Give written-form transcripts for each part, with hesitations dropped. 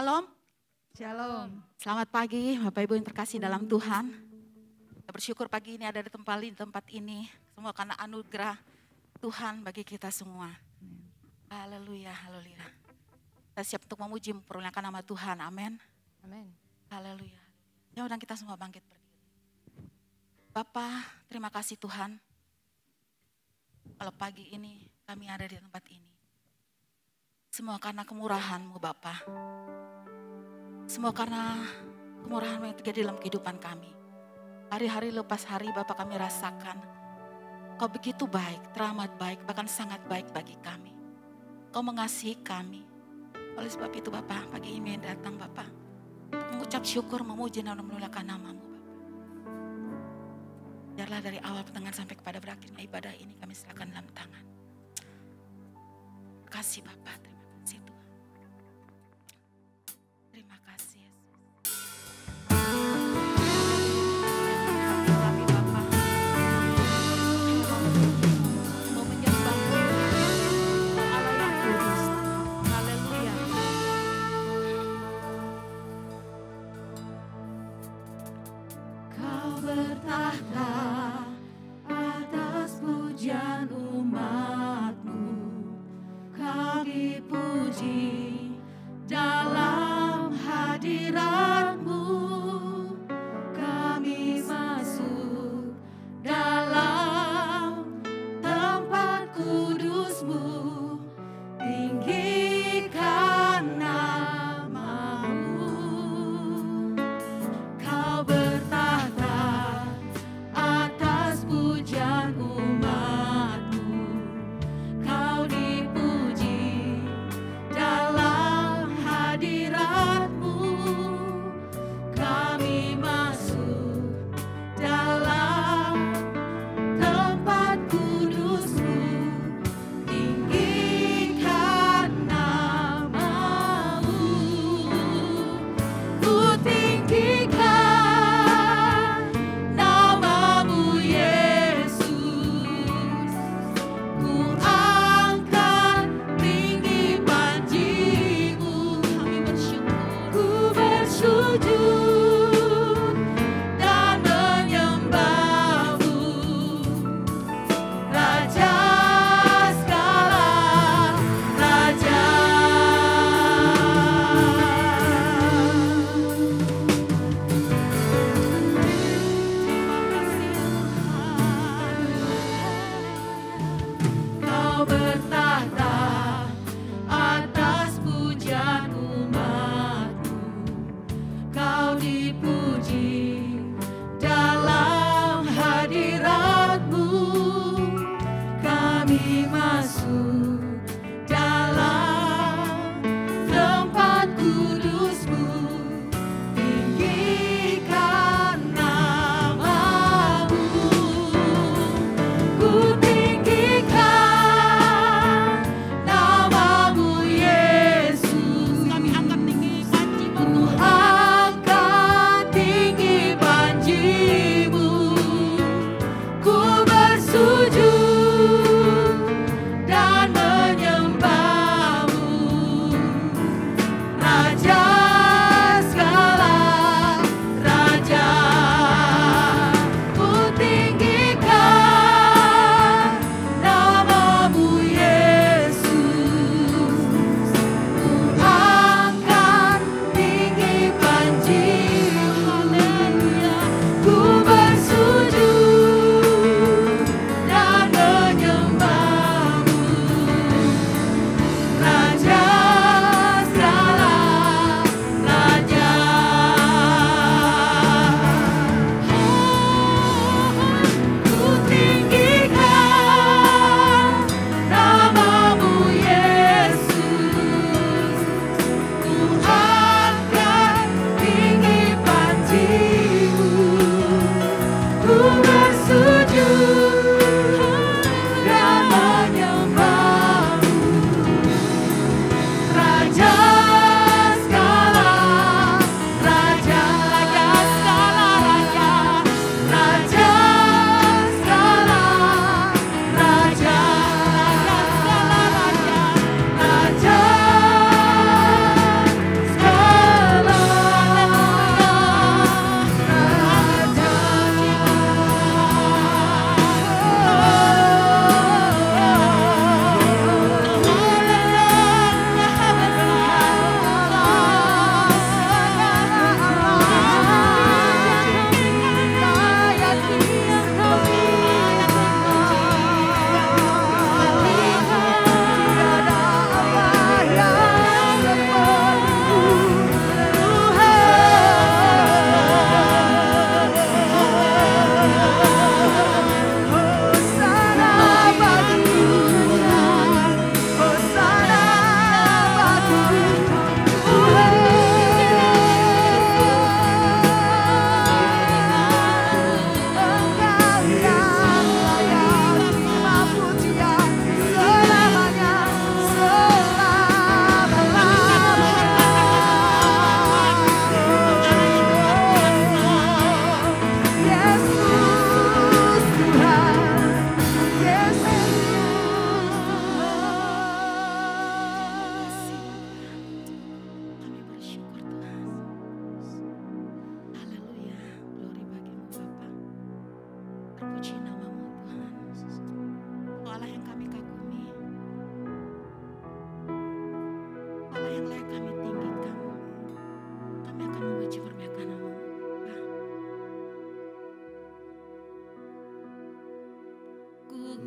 Shalom. Shalom. Selamat pagi Bapak Ibu yang terkasih dalam Tuhan. Kita bersyukur pagi ini ada di tempat ini. Semua karena anugerah Tuhan bagi kita semua. Haleluya, haleluya. Kita siap untuk memuji mempermuliakan nama Tuhan, amin. Amin. Haleluya. Ya udah kita semua bangkit berdiri. Bapa, terima kasih Tuhan. Kalau pagi ini kami ada di tempat ini. Semua karena kemurahan-Mu Bapa. Semua karena kemurahan-Mu yang terjadi dalam kehidupan kami. Hari-hari lepas hari Bapa kami rasakan Kau begitu baik, teramat baik, bahkan sangat baik bagi kami. Kau mengasihi kami. Oleh sebab itu Bapa, pagi ini datang Bapa untuk mengucap syukur, memuji dan memuliakan nama-Mu Bapa. Biarlah dari awal pertengahan sampai kepada berakhirnya ibadah ini kami serahkan dalam tangan. Terima kasih Bapa, terima kasih Tuhan. Terima kasih Yesus. Kami Bapa mau menyembah Allah yang kudus. Haleluya. Kau bertahta atas pujian umat-Mu. Kau dipuji dalam hadirat-Mu. Kami masuk dalam tempat kudus-Mu. Tinggikan nama-Mu. Kau bertahta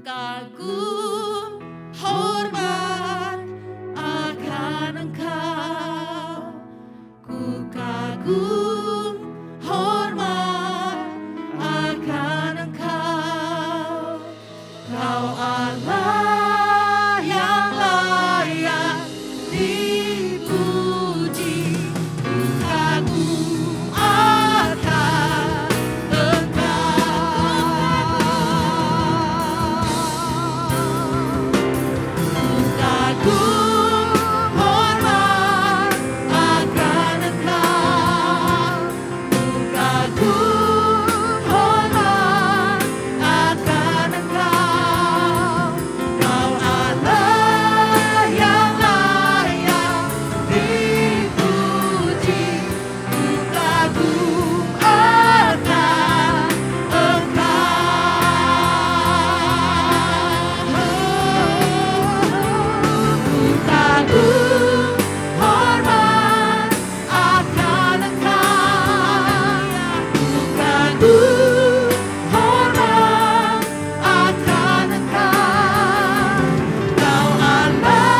kagum hormat akan Engkau, ku kagum hormat akan Engkau. Kau Allah yang layak dipuji, ku kagum akan Engkau. Ku kagum hormat akan Engkau, ku kagum hormat akan Engkau. Kau Allah yang layak dipuji, ku kagum akan Engkau. Ku kagum hormat akan Engkau, ku kagum hormat akan Engkau. Kau Allah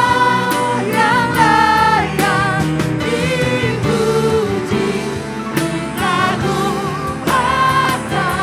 yang layak dipuji, ku kagum akan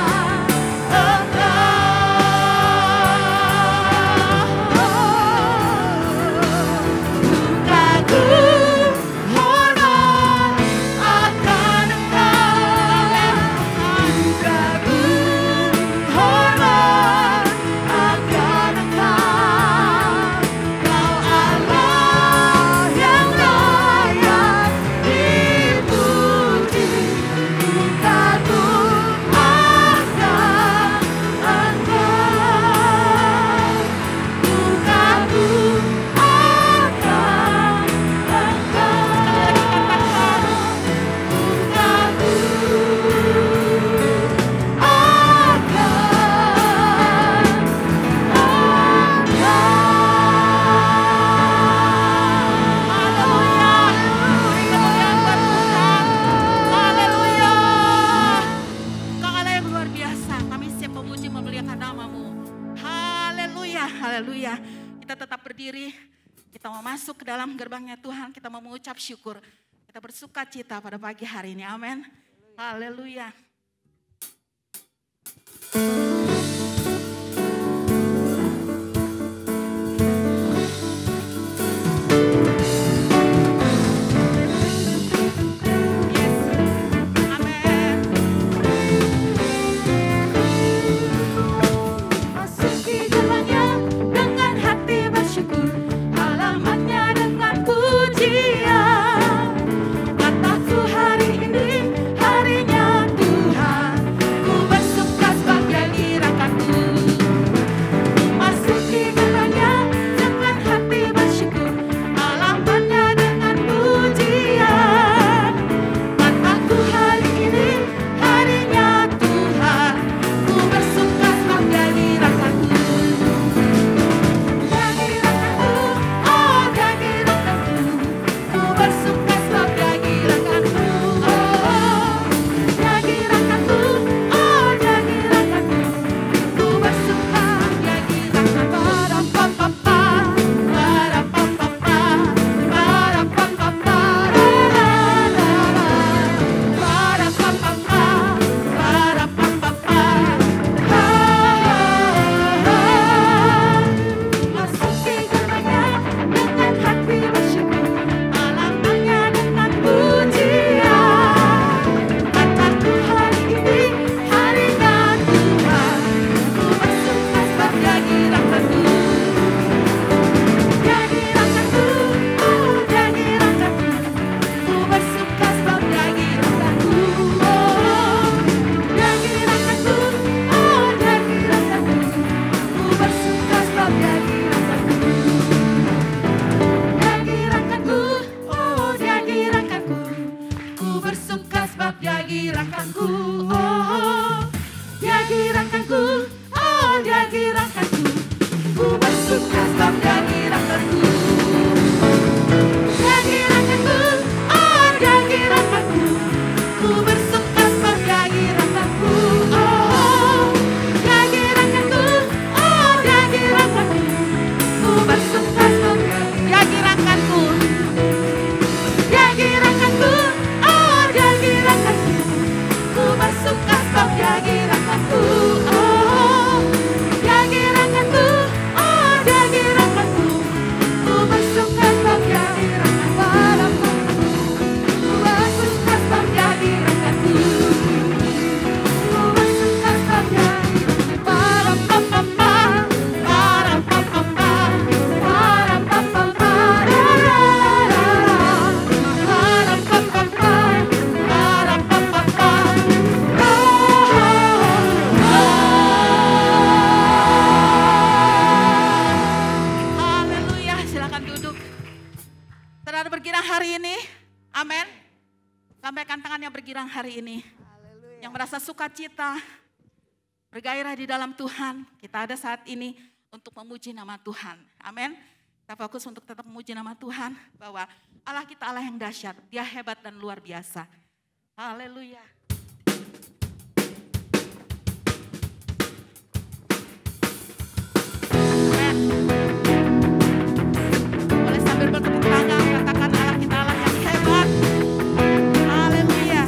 Haleluya. Kita tetap berdiri. Kita mau masuk ke dalam gerbangnya Tuhan. Kita mau mengucap syukur. Kita bersuka cita pada pagi hari ini. Amin. Haleluya. Masuki gerbangnya dengan hati bersyukur, halamannya dengan pujian. Kataku hari ini harinya Tuhan, ku bersuka sebagai gerakanku. Masuki gerbangnya dengan hati bersyukur, halamannya dengan pujian. Kataku hari ini harinya Tuhan, ku bersuka sebagai gerakanku. Ku bersuka sebagai gerakanku. Ya gerakanku, oh ya gerakanku. Ku bersuka ya gerakanku. Para-pa-pa-pa, para-pa-pa-pa, para-pa-pa-pa, ra-ra-ra-ra. Para-pa-pa-pa, para-pa-pa-pa, ha-ha-ha. Masuki gerbangnya dengan hati bersyukur, halamannya bergirang hari ini? Amin. Lambaikan tangan yang bergirang hari ini. Yang merasa sukacita, bergairah di dalam Tuhan. Kita ada saat ini untuk memuji nama Tuhan. Amin. Kita fokus untuk tetap memuji nama Tuhan. Bahwa Allah kita Allah yang dahsyat. Dia hebat dan luar biasa. Haleluya. Boleh sambil bertepuk tangan, katakan Allah kita Allah yang hebat. Haleluya.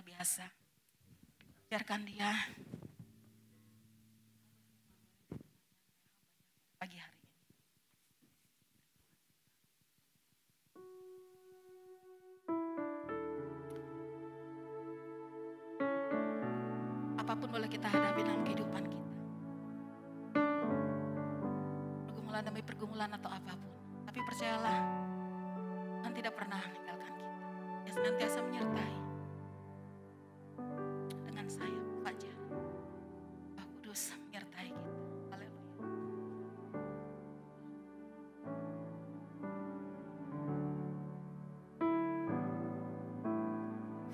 luar biasa. Biarkan dia pagi hari ini. Apapun boleh kita hadapi dalam kehidupan kita. Pergumulan demi pergumulan atau apapun. Tapi percayalah, Tuhan tidak pernah meninggalkan kita. Dia senantiasa menyertai. Dengan sayap fajar, Roh Kudus menyertai kita. Haleluya.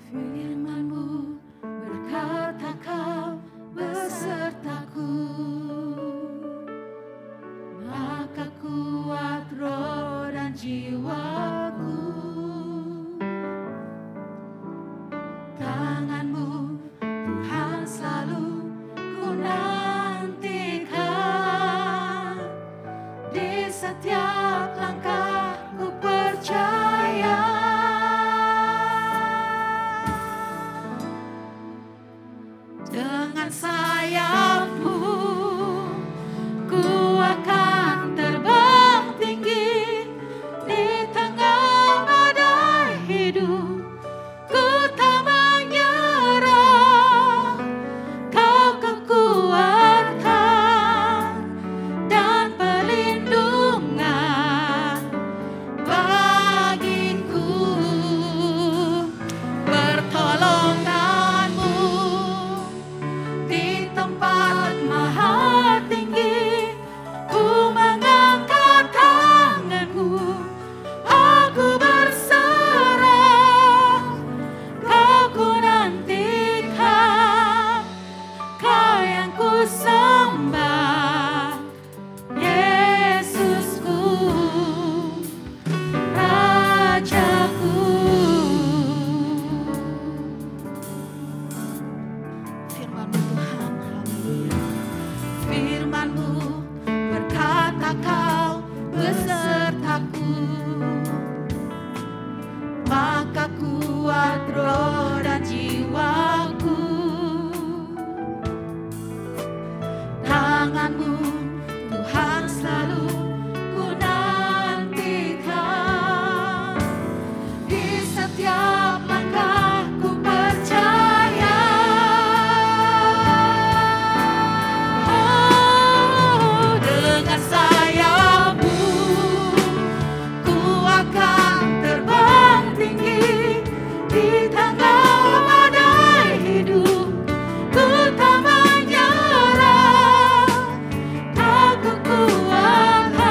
Firman-Mu berkata Kau besertaku, maka kuat roh dan jiwaku. Tangan-Mu Tuhan selalu ku nantikan, di setiap langkah ku percaya. Dengan sayap-Mu ku akan terbang tinggi di tengah badai hidup. Ku tak menyerah, Kau kekuatan dan perlindungan bagiku. Pertolongan-Mu di tempat maha tinggi, ku mengangkat tanganku, aku berserah. Kau ku nantikan, Kau yang ku sembah, Yesusku, Rajaku. Firman-Mu Tuhan, haleluya. Firman-Mu berkata Kau besertaku, maka kuat roh dan jiwaku. Tangan-Mu Tuhan selalu ku nantikan, di setiap langkah ku percaya. Dengan sayap-Mu ku akan terbang tinggi di tengah badai hidup. Ku tak menyerah, Kau kekuatan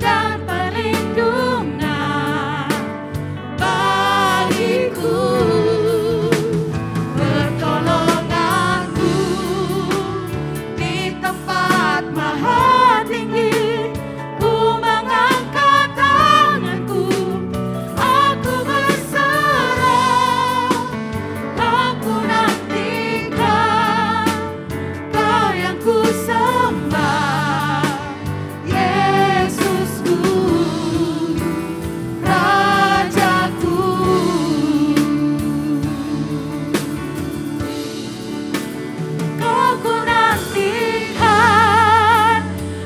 dan perlindungan bagiku. Pertolongan-Mu di tempat maha tinggi, ku mengangkat tanganku, aku berserah. Kau ku nantikan, Kau yang ku sembah, Yesusku, Rajaku. Kau ku nantikan,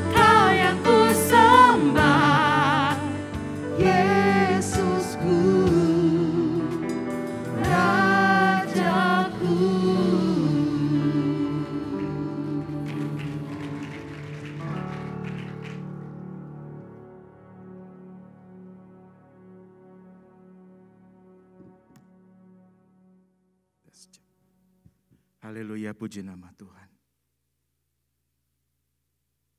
Kau yang ku sembah, Yesusku, Rajaku. Haleluya, puji nama Tuhan.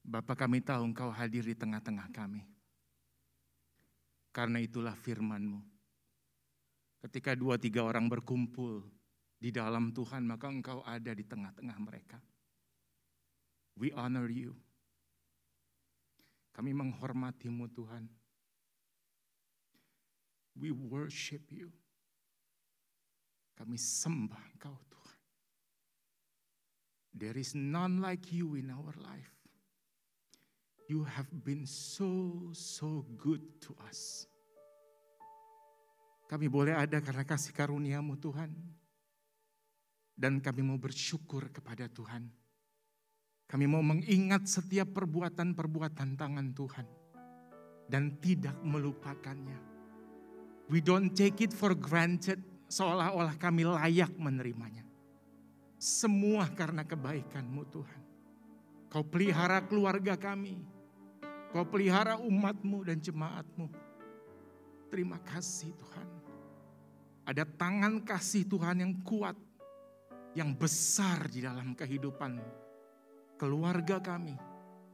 Bapa, kami tahu Engkau hadir di tengah-tengah kami. Karena itulah firman-Mu. Ketika 2-3 orang berkumpul di dalam Tuhan, maka Engkau ada di tengah-tengah mereka. We honor You. Kami menghormati-Mu Tuhan. We worship You. Kami sembah Engkau Tuhan. There is none like You in our life. You have been so good to us. Kami boleh ada karena kasih karunia-Mu Tuhan. Dan kami mau bersyukur kepada Tuhan. Kami mau mengingat setiap perbuatan-perbuatan tangan Tuhan. Dan tidak melupakannya. We don't take it for granted seolah-olah kami layak menerimanya. Semua karena kebaikan-Mu Tuhan. Kau pelihara keluarga kami. Kau pelihara umat-Mu dan jemaat-Mu. Terima kasih Tuhan. Ada tangan kasih Tuhan yang kuat, yang besar di dalam kehidupan keluarga kami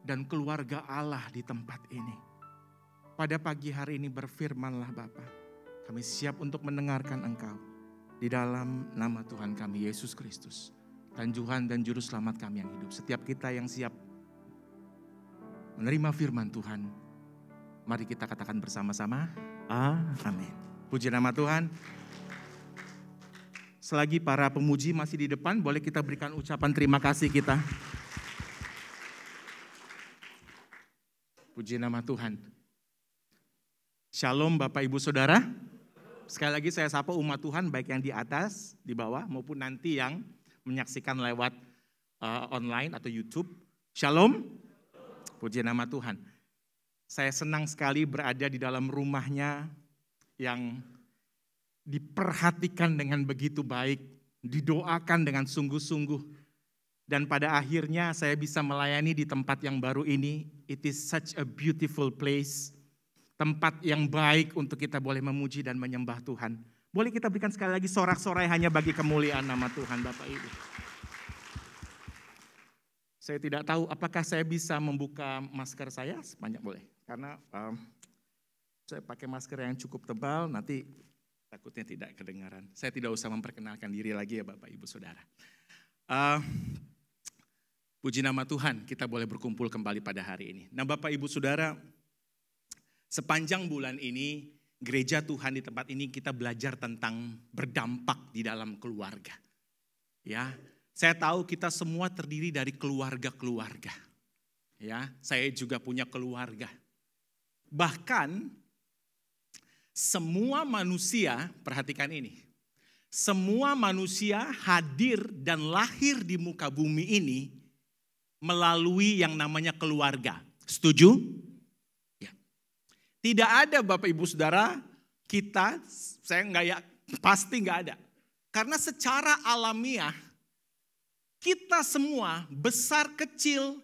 dan keluarga Allah di tempat ini. Pada pagi hari ini berfirmanlah Bapa, kami siap untuk mendengarkan Engkau. Di dalam nama Tuhan kami Yesus Kristus, Tuhan dan Juru Selamat kami yang hidup. Setiap kita yang siap menerima firman Tuhan, mari kita katakan bersama-sama, amin. Puji nama Tuhan. Selagi para pemuji masih di depan, boleh kita berikan ucapan terima kasih kita. Puji nama Tuhan. Shalom Bapak Ibu Saudara. Sekali lagi saya sapa umat Tuhan baik yang di atas, di bawah maupun nanti yang menyaksikan lewat online atau YouTube. Shalom. Puji nama Tuhan. Saya senang sekali berada di dalam rumahnya yang diperhatikan dengan begitu baik, didoakan dengan sungguh-sungguh. Dan pada akhirnya saya bisa melayani di tempat yang baru ini. It is such a beautiful place. Tempat yang baik untuk kita boleh memuji dan menyembah Tuhan. Boleh kita berikan sekali lagi sorak-sorai hanya bagi kemuliaan nama Tuhan Bapak Ibu. Saya tidak tahu apakah saya bisa membuka masker saya sepanjang boleh. Karena saya pakai masker yang cukup tebal, nanti takutnya tidak kedengaran. Saya tidak usah memperkenalkan diri lagi ya Bapak Ibu Saudara. Puji nama Tuhan, kita boleh berkumpul kembali pada hari ini. Nah Bapak Ibu Saudara, sepanjang bulan ini gereja Tuhan di tempat ini kita belajar tentang berdampak di dalam keluarga. Ya, saya tahu kita semua terdiri dari keluarga-keluarga. Ya, saya juga punya keluarga. Bahkan semua manusia, perhatikan ini. Semua manusia hadir dan lahir di muka bumi ini melalui yang namanya keluarga. Setuju? Ya. Tidak ada Bapak Ibu Saudara, kita, saya pasti nggak ada. Karena secara alamiah, kita semua besar kecil,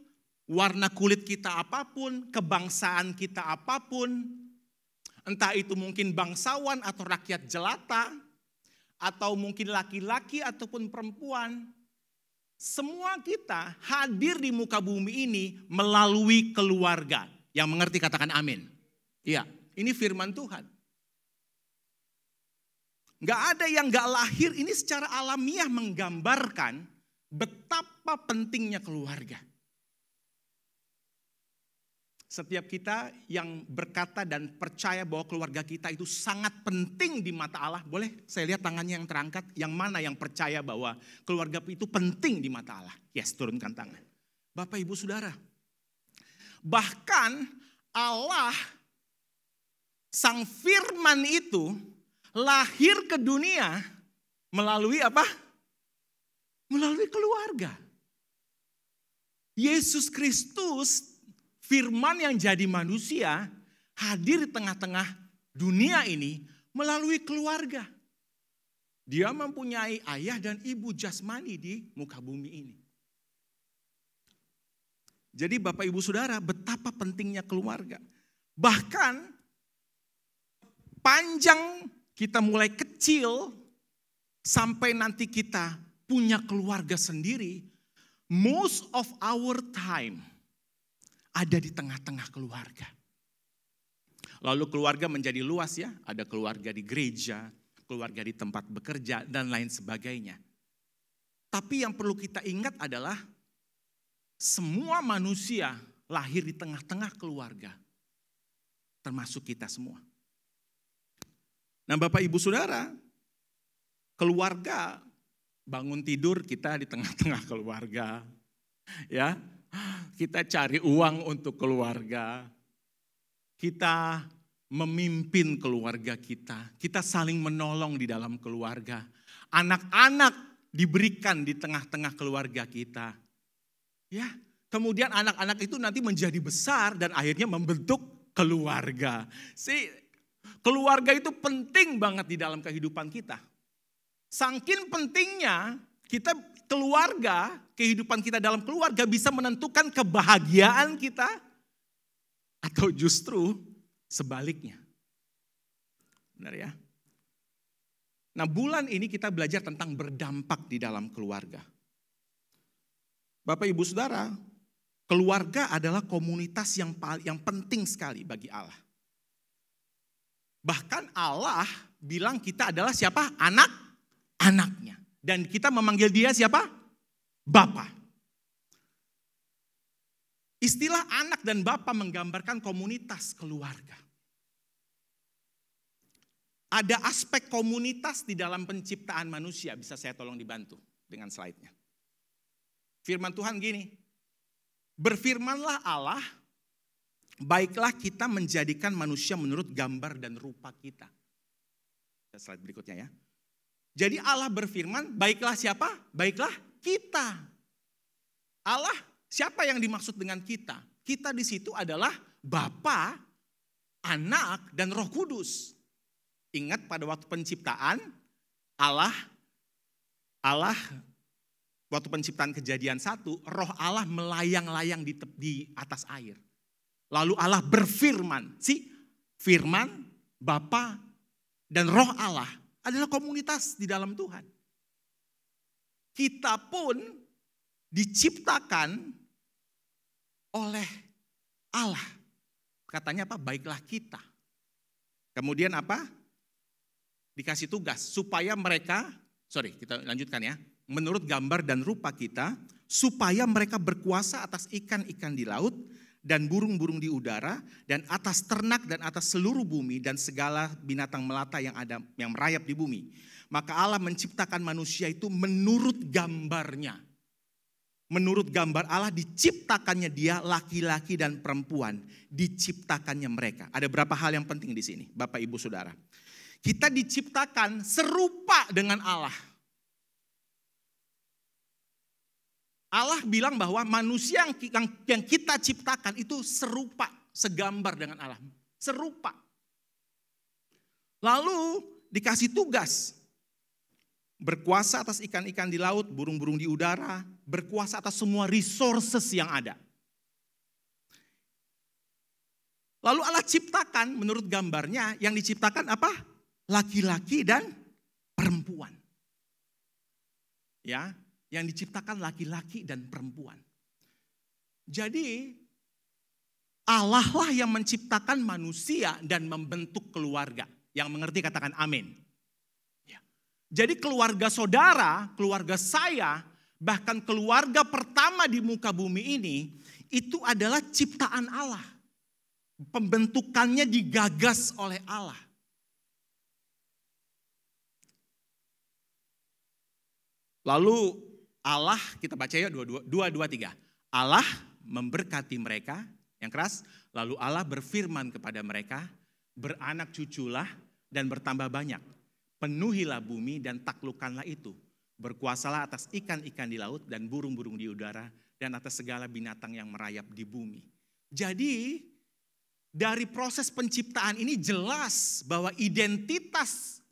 warna kulit kita apapun, kebangsaan kita apapun, entah itu mungkin bangsawan atau rakyat jelata, atau mungkin laki-laki ataupun perempuan. Semua kita hadir di muka bumi ini melalui keluarga. Yang mengerti katakan amin. Iya, ini firman Tuhan. Gak ada yang gak lahir, ini secara alamiah menggambarkan betapa pentingnya keluarga. Setiap kita yang berkata dan percaya bahwa keluarga kita itu sangat penting di mata Allah. Boleh saya lihat tangannya yang terangkat. Yang mana yang percaya bahwa keluarga itu penting di mata Allah? Yes, turunkan tangan. Bapak Ibu Saudara. Bahkan Allah, Sang Firman itu lahir ke dunia melalui apa? Melalui keluarga. Yesus Kristus, Firman yang jadi manusia, hadir di tengah-tengah dunia ini melalui keluarga. Dia mempunyai ayah dan ibu jasmani di muka bumi ini. Jadi Bapak Ibu Saudara, betapa pentingnya keluarga. Bahkan panjang kita mulai kecil sampai nanti kita punya keluarga sendiri, most of our time ada di tengah-tengah keluarga. Lalu keluarga menjadi luas ya, ada keluarga di gereja, keluarga di tempat bekerja, dan lain sebagainya. Tapi yang perlu kita ingat adalah semua manusia lahir di tengah-tengah keluarga, termasuk kita semua. Nah Bapak Ibu Saudara, keluarga, bangun tidur kita di tengah-tengah keluarga, ya. Kita cari uang untuk keluarga. Kita memimpin keluarga kita. Kita saling menolong di dalam keluarga. Anak-anak diberikan di tengah-tengah keluarga kita. Ya, kemudian anak-anak itu nanti menjadi besar dan akhirnya membentuk keluarga. Keluarga itu penting banget di dalam kehidupan kita. Saking pentingnya kita keluarga, kehidupan kita dalam keluarga bisa menentukan kebahagiaan kita atau justru sebaliknya. Benar ya? Nah, bulan ini kita belajar tentang berdampak di dalam keluarga. Bapak Ibu Saudara, keluarga adalah komunitas yang penting sekali bagi Allah. Bahkan Allah bilang kita adalah siapa? Anak-anaknya. Dan kita memanggil dia siapa? Bapa. Istilah anak dan bapa menggambarkan komunitas keluarga. Ada aspek komunitas di dalam penciptaan manusia. Bisa saya tolong dibantu dengan slide-nya. Firman Tuhan gini. Berfirmanlah Allah, baiklah kita menjadikan manusia menurut gambar dan rupa kita. Slide berikutnya ya. Jadi Allah berfirman, baiklah siapa? Baiklah kita. Allah, siapa yang dimaksud dengan kita? Kita di situ adalah Bapa, Anak, dan Roh Kudus. Ingat pada waktu penciptaan, Allah waktu penciptaan Kejadian 1, Roh Allah melayang-layang di atas air. Lalu Allah berfirman, firman, Bapa, dan Roh Allah adalah komunitas di dalam Tuhan. Kita pun diciptakan oleh Allah. Katanya apa? Baiklah kita. Kemudian apa? Dikasih tugas supaya mereka, kita lanjutkan ya. Menurut gambar dan rupa kita, supaya mereka berkuasa atas ikan-ikan di laut, dan burung-burung di udara, dan atas ternak dan atas seluruh bumi dan segala binatang melata yang merayap di bumi. Maka Allah menciptakan manusia itu menurut gambarnya. Menurut gambar Allah diciptakannya dia laki-laki dan perempuan, diciptakannya mereka. Ada berapa hal yang penting di sini, Bapak Ibu Saudara. Kita diciptakan serupa dengan Allah. Allah bilang bahwa manusia yang kita ciptakan itu serupa, segambar dengan Allah. Serupa. Lalu dikasih tugas. Berkuasa atas ikan-ikan di laut, burung-burung di udara. Berkuasa atas semua resources yang ada. Lalu Allah ciptakan menurut gambarnya, yang diciptakan apa? Laki-laki dan perempuan. Ya. Yang diciptakan laki-laki dan perempuan. Jadi Allah lah yang menciptakan manusia dan membentuk keluarga. Yang mengerti katakan amin. Ya. Jadi keluarga saudara, keluarga saya, bahkan keluarga pertama di muka bumi ini, itu adalah ciptaan Allah. Pembentukannya digagas oleh Allah. Lalu Allah, kita baca ya 2:3. Allah memberkati mereka, yang keras. Lalu Allah berfirman kepada mereka, beranak cuculah dan bertambah banyak. Penuhilah bumi dan taklukkanlah itu. Berkuasalah atas ikan-ikan di laut dan burung-burung di udara dan atas segala binatang yang merayap di bumi. Jadi dari proses penciptaan ini jelas bahwa identitas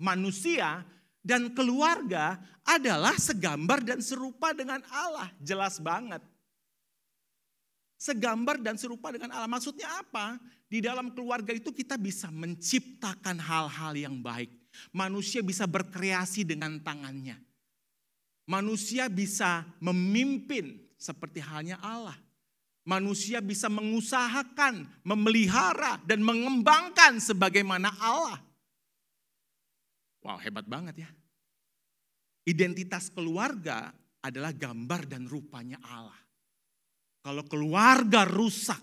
manusia dan keluarga adalah segambar dan serupa dengan Allah. Jelas banget. Segambar dan serupa dengan Allah. Maksudnya apa? Di dalam keluarga itu kita bisa menciptakan hal-hal yang baik. Manusia bisa berkreasi dengan tangannya. Manusia bisa memimpin seperti halnya Allah. Manusia bisa mengusahakan, memelihara, dan mengembangkan sebagaimana Allah. Wow, hebat banget ya. Identitas keluarga adalah gambar dan rupanya Allah. Kalau keluarga rusak,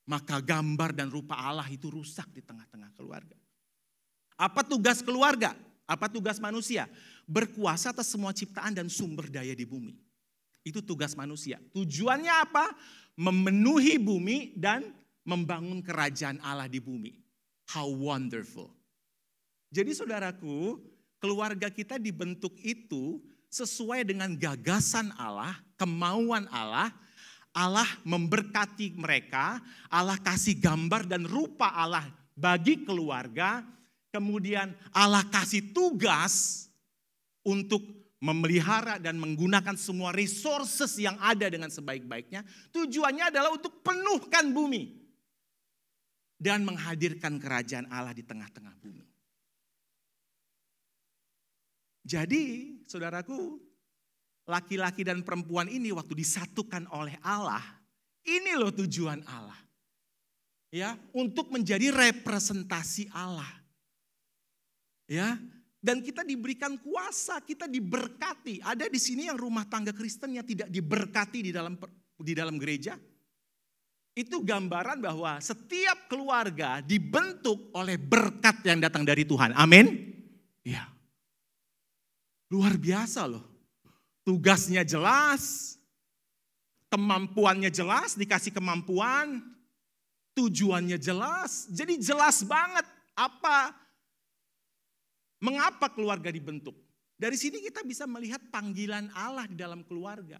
maka gambar dan rupa Allah itu rusak di tengah-tengah keluarga. Apa tugas keluarga? Apa tugas manusia? Berkuasa atas semua ciptaan dan sumber daya di bumi. Itu tugas manusia. Tujuannya apa? Memenuhi bumi dan membangun kerajaan Allah di bumi. How wonderful. Jadi saudaraku, keluarga kita dibentuk itu sesuai dengan gagasan Allah, kemauan Allah. Allah memberkati mereka, Allah kasih gambar dan rupa Allah bagi keluarga. Kemudian Allah kasih tugas untuk memelihara dan menggunakan semua resources yang ada dengan sebaik-baiknya. Tujuannya adalah untuk penuhkan bumi dan menghadirkan kerajaan Allah di tengah-tengah bumi. Jadi, saudaraku, laki-laki dan perempuan ini waktu disatukan oleh Allah, ini loh tujuan Allah. Ya, untuk menjadi representasi Allah. Ya, dan kita diberikan kuasa, kita diberkati. Ada di sini yang rumah tangga Kristen yang tidak diberkati di dalam gereja. Itu gambaran bahwa setiap keluarga dibentuk oleh berkat yang datang dari Tuhan. Amin. Ya. Luar biasa loh. Tugasnya jelas, kemampuannya jelas, dikasih kemampuan, tujuannya jelas. Jadi jelas banget mengapa keluarga dibentuk. Dari sini kita bisa melihat panggilan Allah di dalam keluarga.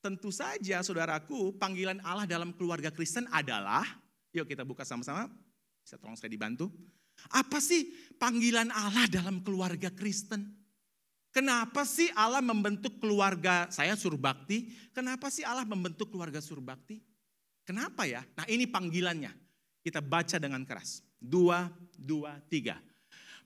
Tentu saja saudaraku, panggilan Allah dalam keluarga Kristen adalah, yuk kita buka sama-sama, bisa tolong saya dibantu. Apa sih panggilan Allah dalam keluarga Kristen? Kenapa sih Allah membentuk keluarga saya surbakti? Kenapa sih Allah membentuk keluarga surbakti? Kenapa ya? Nah ini panggilannya. Kita baca dengan keras. 2, 3.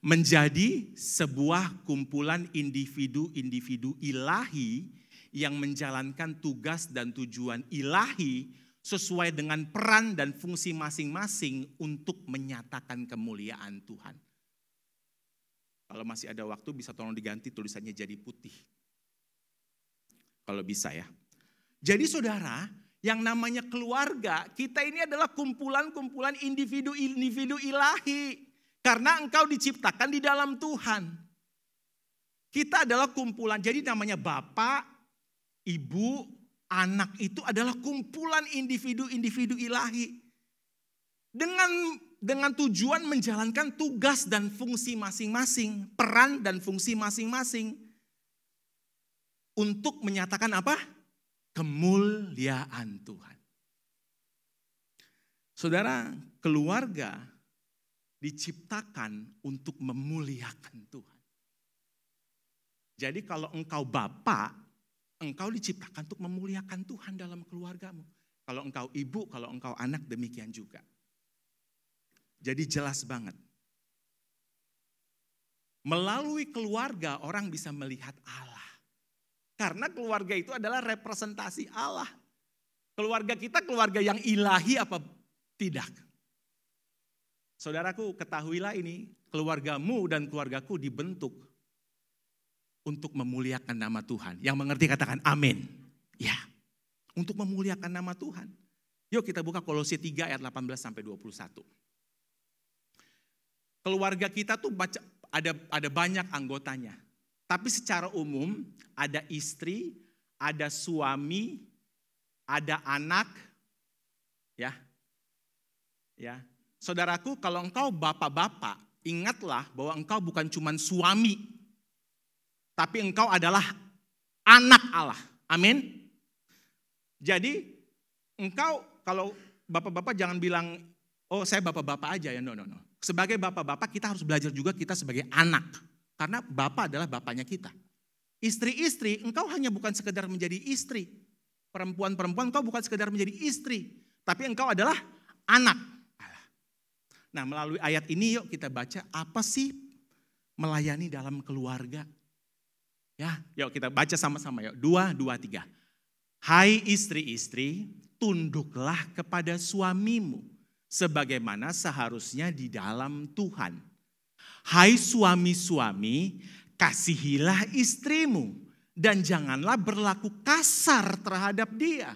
Menjadi sebuah kumpulan individu-individu ilahi yang menjalankan tugas dan tujuan ilahi sesuai dengan peran dan fungsi masing-masing untuk menyatakan kemuliaan Tuhan. Kalau masih ada waktu bisa tolong diganti tulisannya jadi putih. Kalau bisa ya. Jadi saudara, yang namanya keluarga, kita ini adalah kumpulan-kumpulan individu-individu ilahi. Karena engkau diciptakan di dalam Tuhan. Kita adalah kumpulan, jadi namanya bapak, ibu, anak itu adalah kumpulan individu-individu ilahi. Dengan tujuan menjalankan tugas dan fungsi masing-masing, peran dan fungsi masing-masing. Untuk menyatakan apa? Kemuliaan Tuhan. Saudara, keluarga diciptakan untuk memuliakan Tuhan. Jadi kalau engkau bapak, engkau diciptakan untuk memuliakan Tuhan dalam keluargamu. Kalau engkau ibu, kalau engkau anak, demikian juga. Jadi jelas banget. Melalui keluarga orang bisa melihat Allah. Karena keluarga itu adalah representasi Allah. Keluarga kita keluarga yang ilahi apa tidak? Saudaraku, ketahuilah ini, keluargamu dan keluargaku dibentuk untuk memuliakan nama Tuhan. Yang mengerti katakan amin. Ya, untuk memuliakan nama Tuhan. Yuk kita buka Kolose 3 ayat 18 sampai 21. Keluarga kita tuh ada banyak anggotanya. Tapi secara umum ada istri, ada suami, ada anak. Ya. Saudaraku, kalau engkau bapak-bapak, ingatlah bahwa engkau bukan cuma suami. Tapi engkau adalah anak Allah. Amin. Jadi engkau kalau bapak-bapak jangan bilang, oh saya bapak-bapak aja ya. No. Sebagai bapak-bapak kita harus belajar juga kita sebagai anak. Karena bapak adalah bapaknya kita. Istri-istri, engkau hanya bukan sekedar menjadi istri. Perempuan-perempuan engkau bukan sekedar menjadi istri. Tapi engkau adalah anak. Nah melalui ayat ini yuk kita baca apa sih melayani dalam keluarga. Ya, yuk kita baca sama-sama yuk. 2, 3. Hai istri-istri, tunduklah kepada suamimu. Sebagaimana seharusnya di dalam Tuhan. Hai suami-suami, kasihilah istrimu. Dan janganlah berlaku kasar terhadap dia.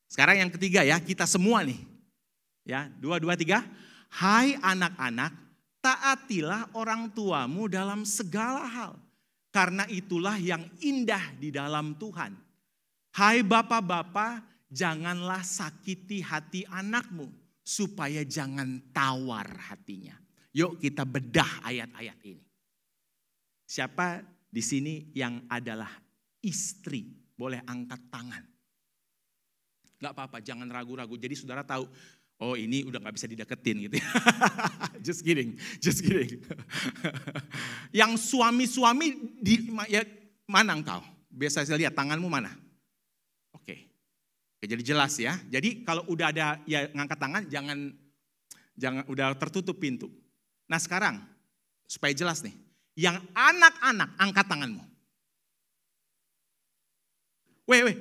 Sekarang yang ketiga ya, kita semua nih. Ya, 2, 3. Hai anak-anak, taatilah orang tuamu dalam segala hal. Karena itulah yang indah di dalam Tuhan. Hai bapak-bapak, Janganlah sakiti hati anakmu supaya jangan tawar hatinya. Yuk kita bedah ayat-ayat ini. Siapa di sini yang adalah istri? Boleh angkat tangan. Gak apa-apa, jangan ragu-ragu. Jadi saudara tahu, oh ini udah gak bisa dideketin gitu. Just kidding. Yang suami-suami, ya mana engkau? Biasa saya lihat tanganmu mana? Oke, jadi jelas ya. Jadi kalau udah ada ya ngangkat tangan, jangan udah tertutup pintu. Nah sekarang, supaya jelas nih. Yang anak-anak, angkat tanganmu.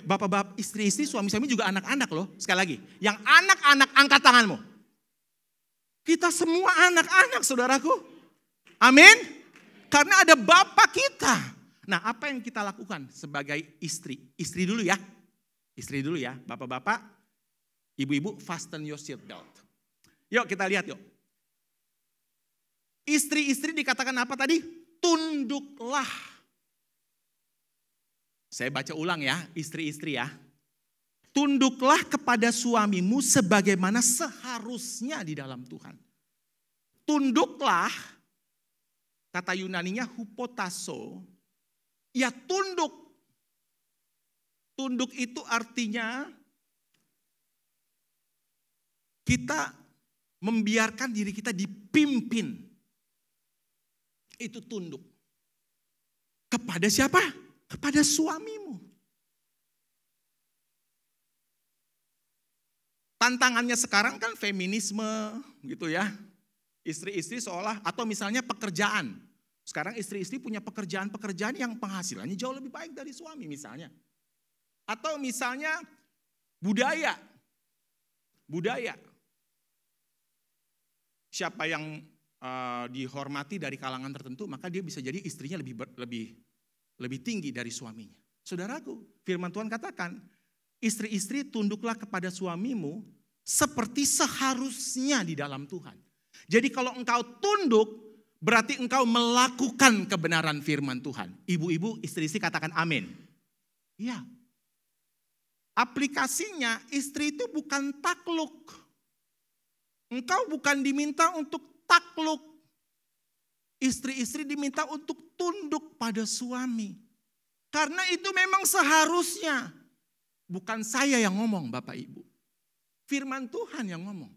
Bapak-bapak, istri-istri, suami-suami juga anak-anak loh. Sekali lagi, yang anak-anak angkat tanganmu. Kita semua anak-anak saudaraku. Amin. Karena ada Bapak kita. Nah apa yang kita lakukan sebagai istri? Istri dulu ya. Istri dulu ya, bapak-bapak, ibu-ibu, fasten your seat belt. Yuk kita lihat yuk. Istri-istri dikatakan apa tadi? Tunduklah. Saya baca ulang ya, istri-istri ya. Tunduklah kepada suamimu sebagaimana seharusnya di dalam Tuhan. Tunduklah, kata Yunaninya hupotasso, ya tunduk. Tunduk itu artinya kita membiarkan diri kita dipimpin. Itu tunduk. Kepada siapa? Kepada suamimu. Tantangannya sekarang kan feminisme gitu ya. Istri-istri seolah atau misalnya pekerjaan. Sekarang istri-istri punya pekerjaan-pekerjaan yang penghasilannya jauh lebih baik dari suami misalnya. Atau misalnya budaya. Siapa yang dihormati dari kalangan tertentu, maka dia bisa jadi istrinya lebih tinggi dari suaminya. Saudaraku, firman Tuhan katakan, istri-istri tunduklah kepada suamimu seperti seharusnya di dalam Tuhan. Jadi kalau engkau tunduk, berarti engkau melakukan kebenaran firman Tuhan. Ibu-ibu, istri-istri katakan amin. Iya. Aplikasinya istri itu bukan takluk. Engkau bukan diminta untuk takluk. Istri-istri diminta untuk tunduk pada suami. Karena itu memang seharusnya. Bukan saya yang ngomong Bapak Ibu. Firman Tuhan yang ngomong.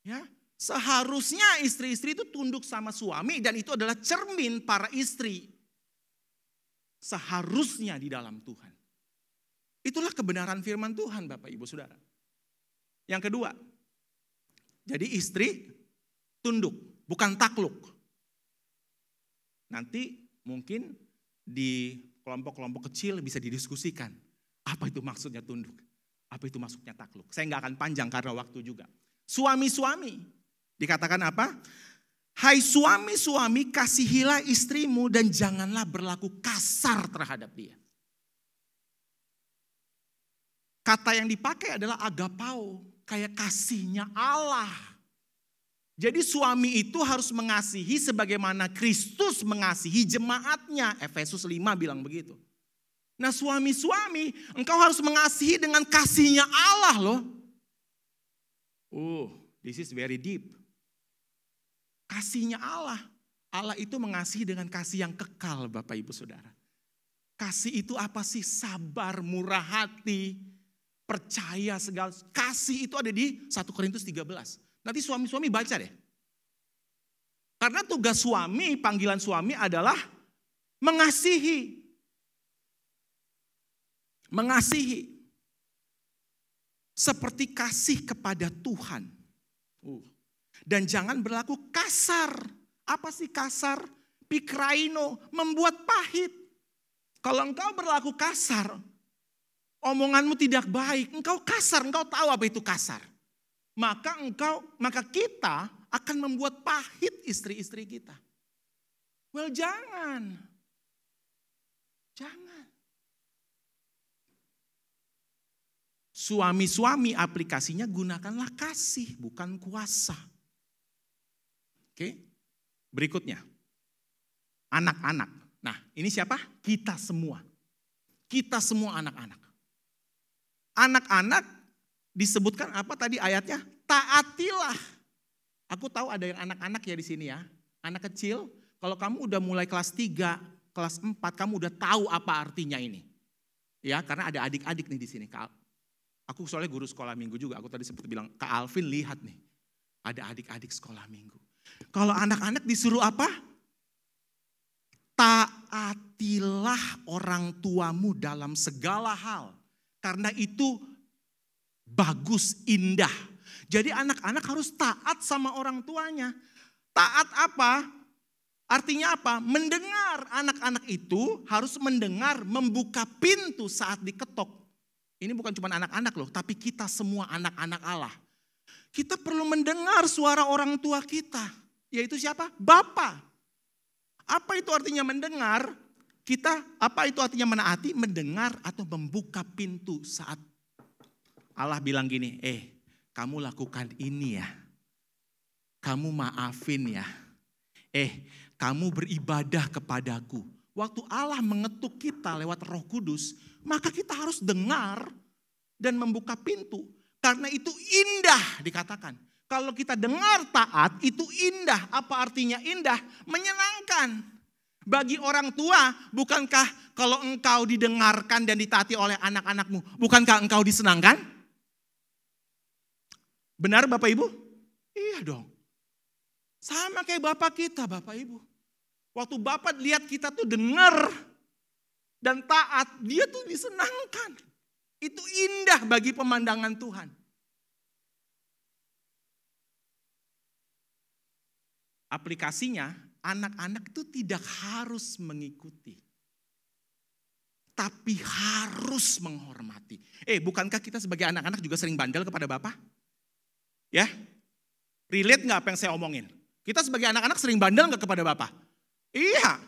Ya, seharusnya istri-istri itu tunduk sama suami dan itu adalah cermin para istri. Seharusnya di dalam Tuhan. Itulah kebenaran firman Tuhan Bapak Ibu Saudara. Yang kedua, jadi istri tunduk, bukan takluk. Nanti mungkin di kelompok-kelompok kecil bisa didiskusikan. Apa itu maksudnya tunduk? Apa itu maksudnya takluk? Saya nggak akan panjang karena waktu juga. Suami-suami, dikatakan apa? Hai suami-suami, kasihilah istrimu dan janganlah berlaku kasar terhadap dia. Kata yang dipakai adalah agapao, kayak kasihnya Allah. Jadi suami itu harus mengasihi sebagaimana Kristus mengasihi jemaatnya. Efesus 5 bilang begitu. Nah suami-suami, engkau harus mengasihi dengan kasihnya Allah loh. Oh, this is very deep. Kasihnya Allah. Allah itu mengasihi dengan kasih yang kekal Bapak Ibu Saudara. Kasih itu apa sih? Sabar, murah hati, percaya segala. Kasih itu ada di 1 Korintus 13. Nanti suami-suami baca deh. Karena tugas suami, panggilan suami adalah mengasihi. Mengasihi. Seperti kasih kepada Tuhan. Dan jangan berlaku kasar. Apa sih kasar? Pikraino, membuat pahit. Kalau engkau berlaku kasar, omonganmu tidak baik, engkau kasar, engkau tahu apa itu kasar. Maka kita akan membuat pahit istri-istri kita. Well, jangan. Suami-suami aplikasinya gunakanlah kasih, bukan kuasa. Oke, berikutnya. Anak-anak. Nah, ini siapa? Kita semua. Kita semua anak-anak. anak-anak disebutkan apa tadi ayatnya? Taatilah. Aku tahu ada yang anak-anak ya di sini ya. Anak kecil, kalau kamu udah mulai kelas 3, kelas 4, kamu udah tahu apa artinya ini. Ya, karena ada adik-adik nih di sini. Aku soalnya guru sekolah minggu juga. Aku tadi sempat bilang, Kak Alvin lihat nih. Ada adik-adik sekolah minggu. Kalau anak-anak disuruh apa? Taatilah orang tuamu dalam segala hal. Karena itu bagus, indah. Jadi anak-anak harus taat sama orang tuanya. Taat apa? Artinya apa? Mendengar. Anak-anak itu harus mendengar, membuka pintu saat diketok. Ini bukan cuma anak-anak loh, tapi kita semua anak-anak Allah. Kita perlu mendengar suara orang tua kita. Yaitu siapa? Bapa. Apa itu artinya mendengar? Apa itu artinya menaati? Mendengar atau membuka pintu saat Allah bilang gini, kamu lakukan ini ya. Kamu maafin ya. Kamu beribadah kepadaku. Waktu Allah mengetuk kita lewat Roh Kudus, maka kita harus dengar dan membuka pintu. Karena itu indah dikatakan. Kalau kita dengar taat itu indah. Apa artinya indah? Menyenangkan. Bagi orang tua, bukankah kalau engkau didengarkan dan ditaati oleh anak-anakmu, bukankah engkau disenangkan? Benar Bapak Ibu? Iya dong. Sama kayak Bapak kita Bapak Ibu. Waktu Bapak lihat kita tuh dengar dan taat, dia tuh disenangkan. Itu indah bagi pemandangan Tuhan. Aplikasinya, anak-anak itu tidak harus mengikuti. Tapi harus menghormati. Bukankah kita sebagai anak-anak juga sering bandel kepada Bapak? Ya, relate gak apa yang saya omongin? Kita sebagai anak-anak sering bandel gak kepada Bapak? Iya.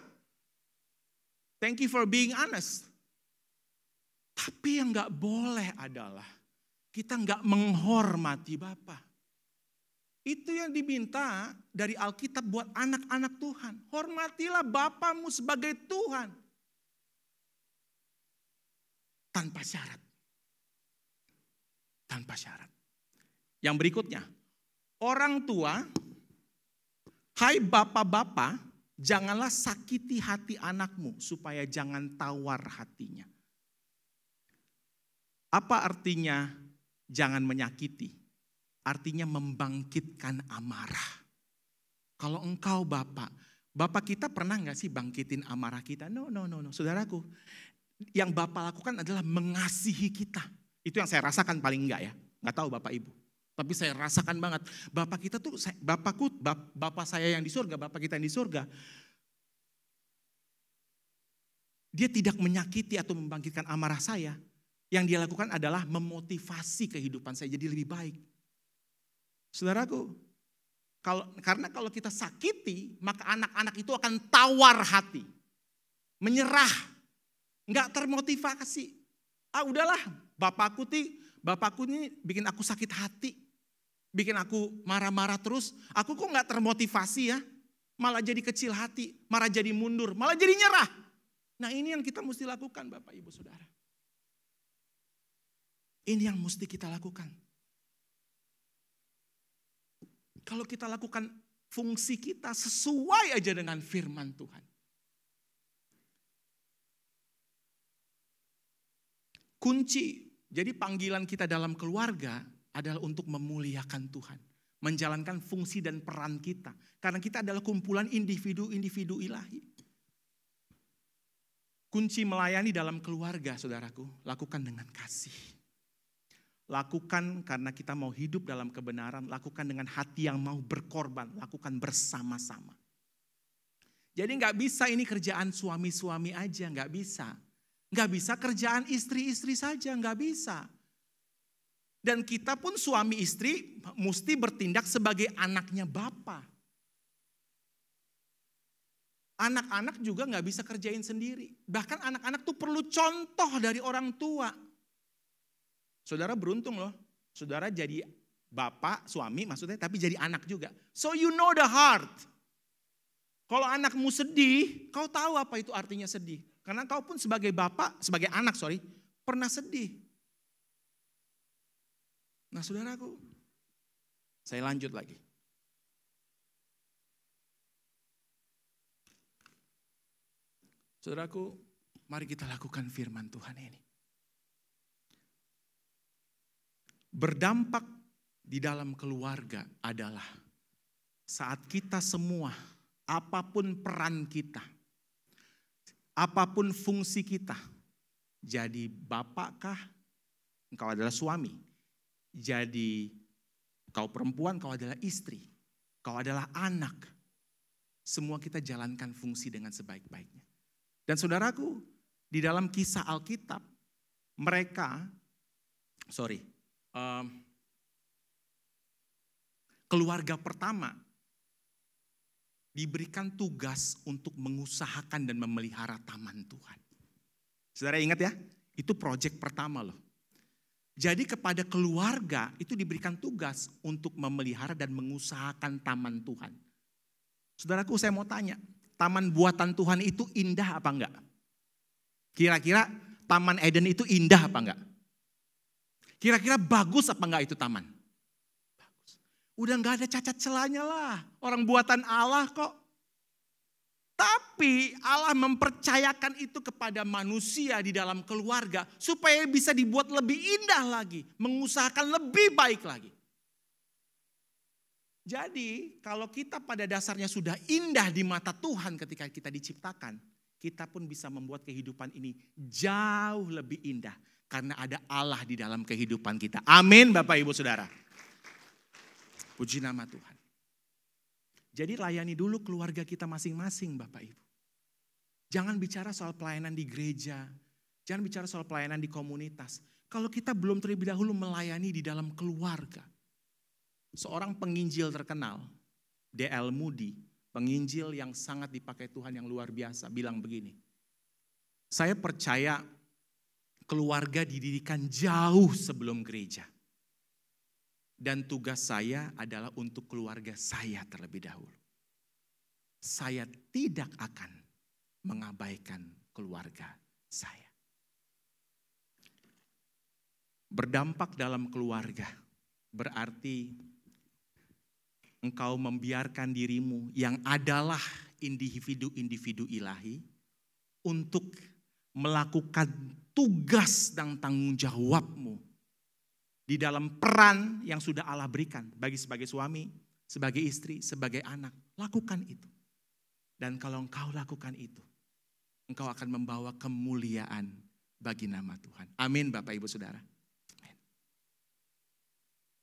Thank you for being honest. Tapi yang gak boleh adalah kita gak menghormati Bapak. Itu yang diminta dari Alkitab buat anak-anak Tuhan. Hormatilah Bapamu sebagai Tuhan. Tanpa syarat. Tanpa syarat. Yang berikutnya. Orang tua, hai bapak-bapak, janganlah sakiti hati anakmu supaya jangan tawar hatinya. Apa artinya jangan menyakiti? Artinya membangkitkan amarah. Kalau engkau Bapak kita pernah gak sih bangkitin amarah kita? No. Saudaraku, yang Bapak lakukan adalah mengasihi kita. Itu yang saya rasakan paling enggak ya. Gak tahu Bapak Ibu. Tapi saya rasakan banget. Bapak kita tuh, Bapak saya yang di surga, Bapak kita yang di surga. Dia tidak menyakiti atau membangkitkan amarah saya. Yang dia lakukan adalah memotivasi kehidupan saya jadi lebih baik. Saudaraku, karena kalau kita sakiti, maka anak-anak itu akan tawar hati. Menyerah, enggak termotivasi. Udahlah, bapakku ini bikin aku sakit hati. Bikin aku marah-marah terus. Aku kok enggak termotivasi ya. Malah jadi kecil hati, malah jadi mundur, malah jadi nyerah. Nah ini yang kita mesti lakukan Bapak Ibu Saudara. Ini yang mesti kita lakukan. Kalau kita lakukan fungsi kita sesuai aja dengan firman Tuhan. Kunci, jadi panggilan kita dalam keluarga adalah untuk memuliakan Tuhan. Menjalankan fungsi dan peran kita. Karena kita adalah kumpulan individu-individu ilahi. Kunci melayani dalam keluarga saudaraku, lakukan dengan kasih. Lakukan karena kita mau hidup dalam kebenaran, lakukan dengan hati yang mau berkorban, lakukan bersama-sama. Jadi gak bisa ini kerjaan suami-suami aja, gak bisa. Gak bisa kerjaan istri-istri saja, gak bisa. Dan kita pun suami istri mesti bertindak sebagai anaknya Bapa. Anak-anak juga gak bisa kerjain sendiri. Bahkan anak-anak tuh perlu contoh dari orang tua. Saudara beruntung loh, saudara jadi bapak, suami maksudnya, tapi jadi anak juga. So you know the heart. Kalau anakmu sedih, kau tahu apa itu artinya sedih. Karena kau pun sebagai bapak, sebagai anak pernah sedih. Nah saudaraku, saya lanjut lagi. Saudaraku, mari kita lakukan firman Tuhan ini. Berdampak di dalam keluarga adalah saat kita semua, apapun peran kita, apapun fungsi kita, jadi bapak kah, engkau adalah suami, jadi kau perempuan, kau adalah istri, kau adalah anak, semua kita jalankan fungsi dengan sebaik-baiknya. Dan saudaraku, di dalam kisah Alkitab, keluarga pertama diberikan tugas untuk mengusahakan dan memelihara taman Tuhan. Saudara ingat ya, itu proyek pertama loh. Jadi kepada keluarga itu diberikan tugas untuk memelihara dan mengusahakan taman Tuhan. Saudaraku, saya mau tanya, taman buatan Tuhan itu indah apa enggak? Kira-kira Taman Eden itu indah apa enggak? Kira-kira bagus apa enggak itu taman? Bagus. Udah enggak ada cacat celanya lah. Orang buatan Allah kok. Tapi Allah mempercayakan itu kepada manusia di dalam keluarga supaya bisa dibuat lebih indah lagi. Mengusahakan lebih baik lagi. Jadi kalau kita pada dasarnya sudah indah di mata Tuhan ketika kita diciptakan, kita pun bisa membuat kehidupan ini jauh lebih indah. Karena ada Allah di dalam kehidupan kita. Amin Bapak Ibu Saudara. Puji nama Tuhan. Jadi layani dulu keluarga kita masing-masing Bapak Ibu. Jangan bicara soal pelayanan di gereja. Jangan bicara soal pelayanan di komunitas. Kalau kita belum terlebih dahulu melayani di dalam keluarga. Seorang penginjil terkenal, D.L. Moody, penginjil yang sangat dipakai Tuhan yang luar biasa, bilang begini. Saya percaya keluarga didirikan jauh sebelum gereja. Dan tugas saya adalah untuk keluarga saya terlebih dahulu. Saya tidak akan mengabaikan keluarga saya. Berdampak dalam keluarga berarti engkau membiarkan dirimu yang adalah individu-individu ilahi untuk melakukan tugas dan tanggung jawabmu di dalam peran yang sudah Allah berikan bagi sebagai suami, sebagai istri, sebagai anak. Lakukan itu. Dan kalau engkau lakukan itu, engkau akan membawa kemuliaan bagi nama Tuhan. Amin Bapak Ibu Saudara. Amin.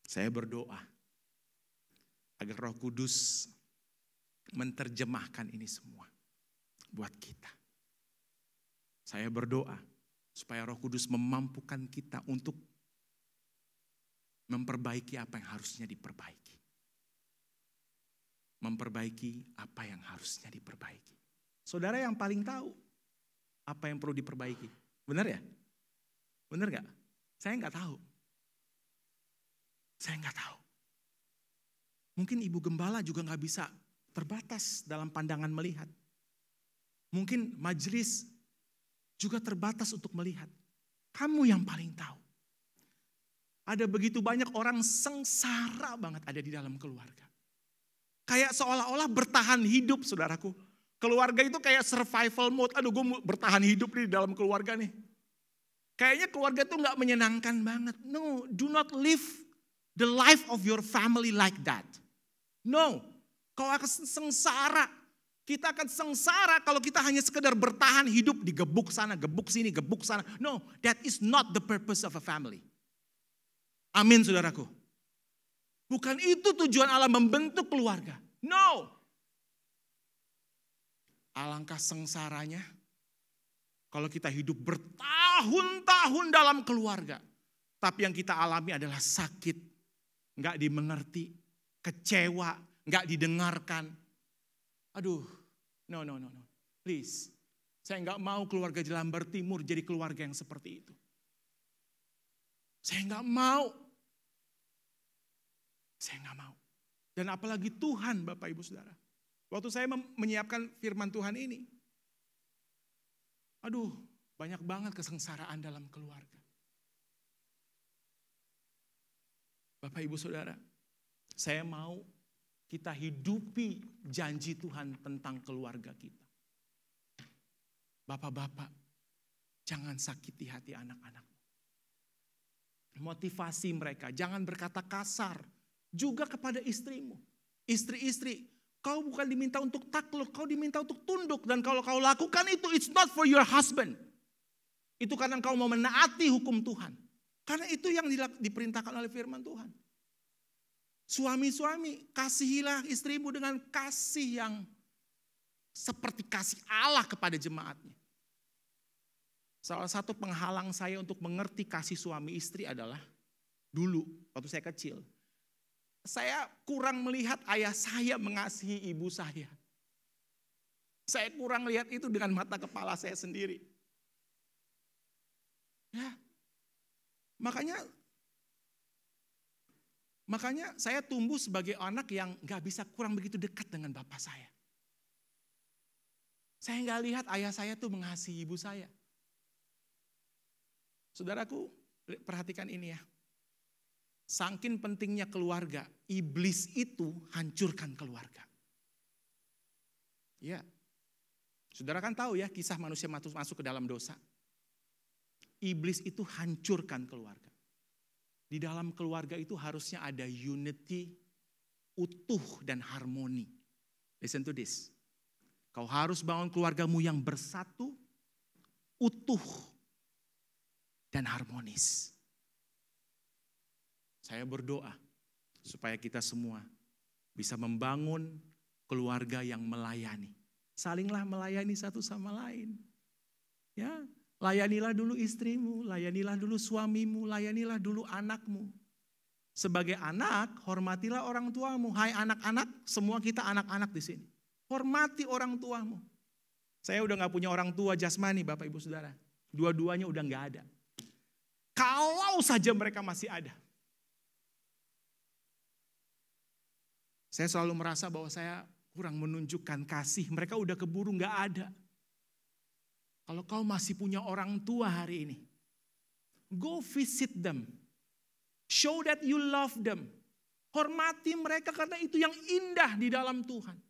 Saya berdoa agar Roh Kudus menerjemahkan ini semua buat kita. Saya berdoa supaya Roh Kudus memampukan kita untuk memperbaiki apa yang harusnya diperbaiki. Memperbaiki apa yang harusnya diperbaiki. Saudara yang paling tahu apa yang perlu diperbaiki. Benar ya? Benar gak? Saya gak tahu. Saya gak tahu. Mungkin ibu gembala juga gak bisa terbatas dalam pandangan melihat. Mungkin majelis juga terbatas untuk melihat. Kamu yang paling tahu. Ada begitu banyak orang sengsara banget ada di dalam keluarga. Kayak seolah-olah bertahan hidup saudaraku. Keluarga itu kayak survival mode. Aduh gue bertahan hidup nih di dalam keluarga nih. Kayaknya keluarga itu gak menyenangkan banget. No, do not live the life of your family like that. No, kau akan sengsara. Kita akan sengsara kalau kita hanya sekedar bertahan hidup digebuk sana, gebuk sini, gebuk sana. No, that is not the purpose of a family. Amin saudaraku. Bukan itu tujuan Allah membentuk keluarga. No. Alangkah sengsaranya kalau kita hidup bertahun-tahun dalam keluarga. Tapi yang kita alami adalah sakit, gak dimengerti, kecewa, gak didengarkan. Aduh, no. Please, saya gak mau keluarga Jelambar Timur jadi keluarga yang seperti itu. Saya gak mau. Saya gak mau. Dan apalagi Tuhan Bapak Ibu Saudara. Waktu saya menyiapkan firman Tuhan ini. Aduh, banyak banget kesengsaraan dalam keluarga. Bapak Ibu Saudara, saya mau kita hidupi janji Tuhan tentang keluarga kita. Bapak-bapak, jangan sakiti hati anak-anak. Motivasi mereka, jangan berkata kasar. Juga kepada istrimu. Istri-istri, kau bukan diminta untuk takluk, kau diminta untuk tunduk. Dan kalau kau lakukan itu, it's not for your husband. Itu karena kau mau menaati hukum Tuhan. Karena itu yang diperintahkan oleh firman Tuhan. Suami-suami, kasihilah istrimu dengan kasih yang seperti kasih Allah kepada jemaatnya. Salah satu penghalang saya untuk mengerti kasih suami istri adalah dulu waktu saya kecil. Saya kurang melihat ayah saya mengasihi ibu saya. Saya kurang lihat itu dengan mata kepala saya sendiri. Ya, makanya saya tumbuh sebagai anak yang gak bisa kurang begitu dekat dengan bapak saya. Saya gak lihat ayah saya tuh mengasihi ibu saya. Saudaraku, perhatikan ini ya. Saking pentingnya keluarga, iblis itu hancurkan keluarga. Ya, saudara kan tahu ya kisah manusia masuk ke dalam dosa. Iblis itu hancurkan keluarga. Di dalam keluarga itu harusnya ada unity, utuh dan harmoni. Listen to this. Kau harus bangun keluargamu yang bersatu, utuh dan harmonis. Saya berdoa supaya kita semua bisa membangun keluarga yang melayani. Salinglah melayani satu sama lain. Ya, layanilah dulu istrimu, layanilah dulu suamimu, layanilah dulu anakmu. Sebagai anak, hormatilah orang tuamu. Hai anak-anak, semua kita anak-anak di sini. Hormati orang tuamu. Saya udah gak punya orang tua jasmani, Bapak Ibu Saudara. Dua-duanya udah gak ada. Kalau saja mereka masih ada. Saya selalu merasa bahwa saya kurang menunjukkan kasih. Mereka udah keburu gak ada. Kalau kau masih punya orang tua hari ini, go visit them. Show that you love them. Hormati mereka karena itu yang indah di dalam Tuhan.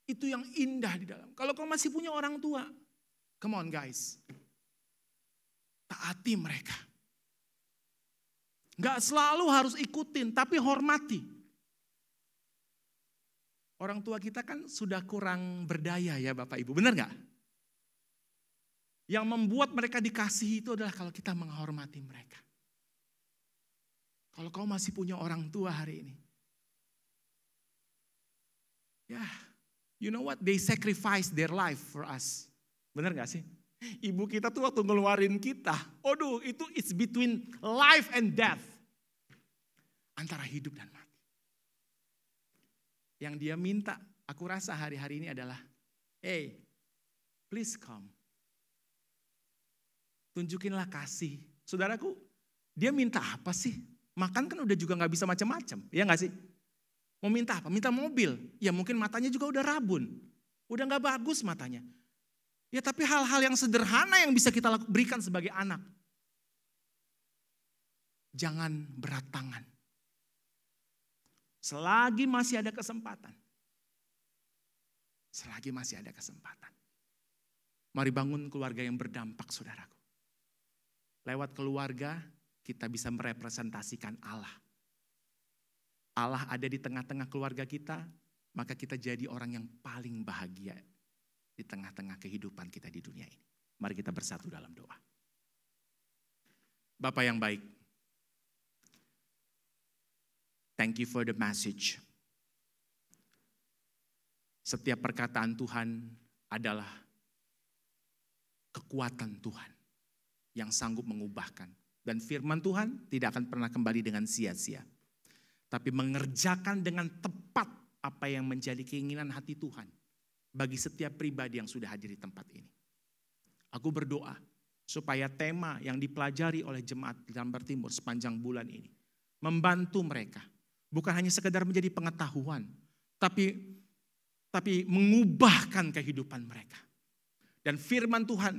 Itu yang indah di dalam. Kalau kau masih punya orang tua, come on guys. Taati mereka. Gak selalu harus ikutin, tapi hormati. Orang tua kita kan sudah kurang berdaya ya Bapak Ibu, benar gak? Yang membuat mereka dikasihi itu adalah kalau kita menghormati mereka. Kalau kau masih punya orang tua hari ini. Ya, you know what? They sacrifice their life for us. Benar gak sih? Ibu kita tuh waktu ngeluarin kita, aduh itu it's between life and death. Antara hidup dan mati. Yang dia minta, aku rasa hari-hari ini adalah, hey, please come. Tunjukinlah kasih. Saudaraku, dia minta apa sih? Makan kan udah juga gak bisa macam-macam, ya gak sih? Mau minta apa? Minta mobil. Ya mungkin matanya juga udah rabun. Udah gak bagus matanya. Ya tapi hal-hal yang sederhana yang bisa kita berikan sebagai anak. Jangan berat tangan. Selagi masih ada kesempatan. Selagi masih ada kesempatan. Mari bangun keluarga yang berdampak saudaraku. Lewat keluarga kita bisa merepresentasikan Allah. Allah ada di tengah-tengah keluarga kita, maka kita jadi orang yang paling bahagia di tengah-tengah kehidupan kita di dunia ini. Mari kita bersatu dalam doa. Bapa yang baik, thank you for the message. Setiap perkataan Tuhan adalah kekuatan Tuhan yang sanggup mengubahkan. Dan firman Tuhan tidak akan pernah kembali dengan sia-sia. Tapi mengerjakan dengan tepat apa yang menjadi keinginan hati Tuhan. Bagi setiap pribadi yang sudah hadir di tempat ini. Aku berdoa supaya tema yang dipelajari oleh jemaat di Lambar Timur sepanjang bulan ini. Membantu mereka. Bukan hanya sekedar menjadi pengetahuan. Tapi mengubahkan kehidupan mereka. Dan firman Tuhan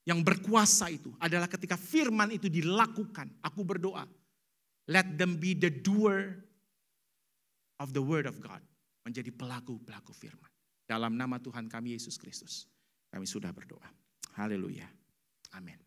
yang berkuasa itu adalah ketika firman itu dilakukan. Aku berdoa Let them be the doer of the word of God. Menjadi pelaku-pelaku firman. Dalam nama Tuhan kami Yesus Kristus, kami sudah berdoa. Haleluya. Amin.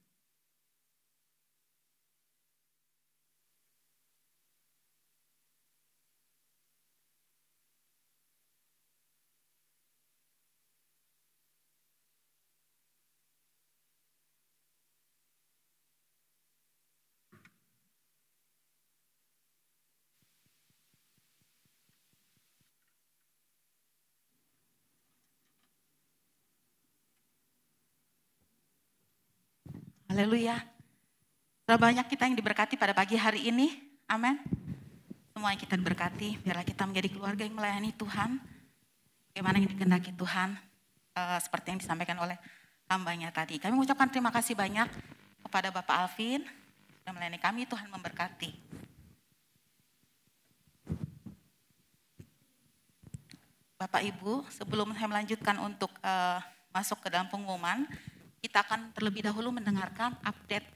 Haleluya. Berapa banyak kita yang diberkati pada pagi hari ini. Amin. Semua yang kita diberkati. Biarlah kita menjadi keluarga yang melayani Tuhan. Bagaimana yang dikehendaki Tuhan. Seperti yang disampaikan oleh hambanya tadi. Kami mengucapkan terima kasih banyak kepada Bapak Alvin. Yang melayani kami, Tuhan memberkati. Bapak Ibu, sebelum saya melanjutkan untuk masuk ke dalam pengumuman, kita akan terlebih dahulu mendengarkan update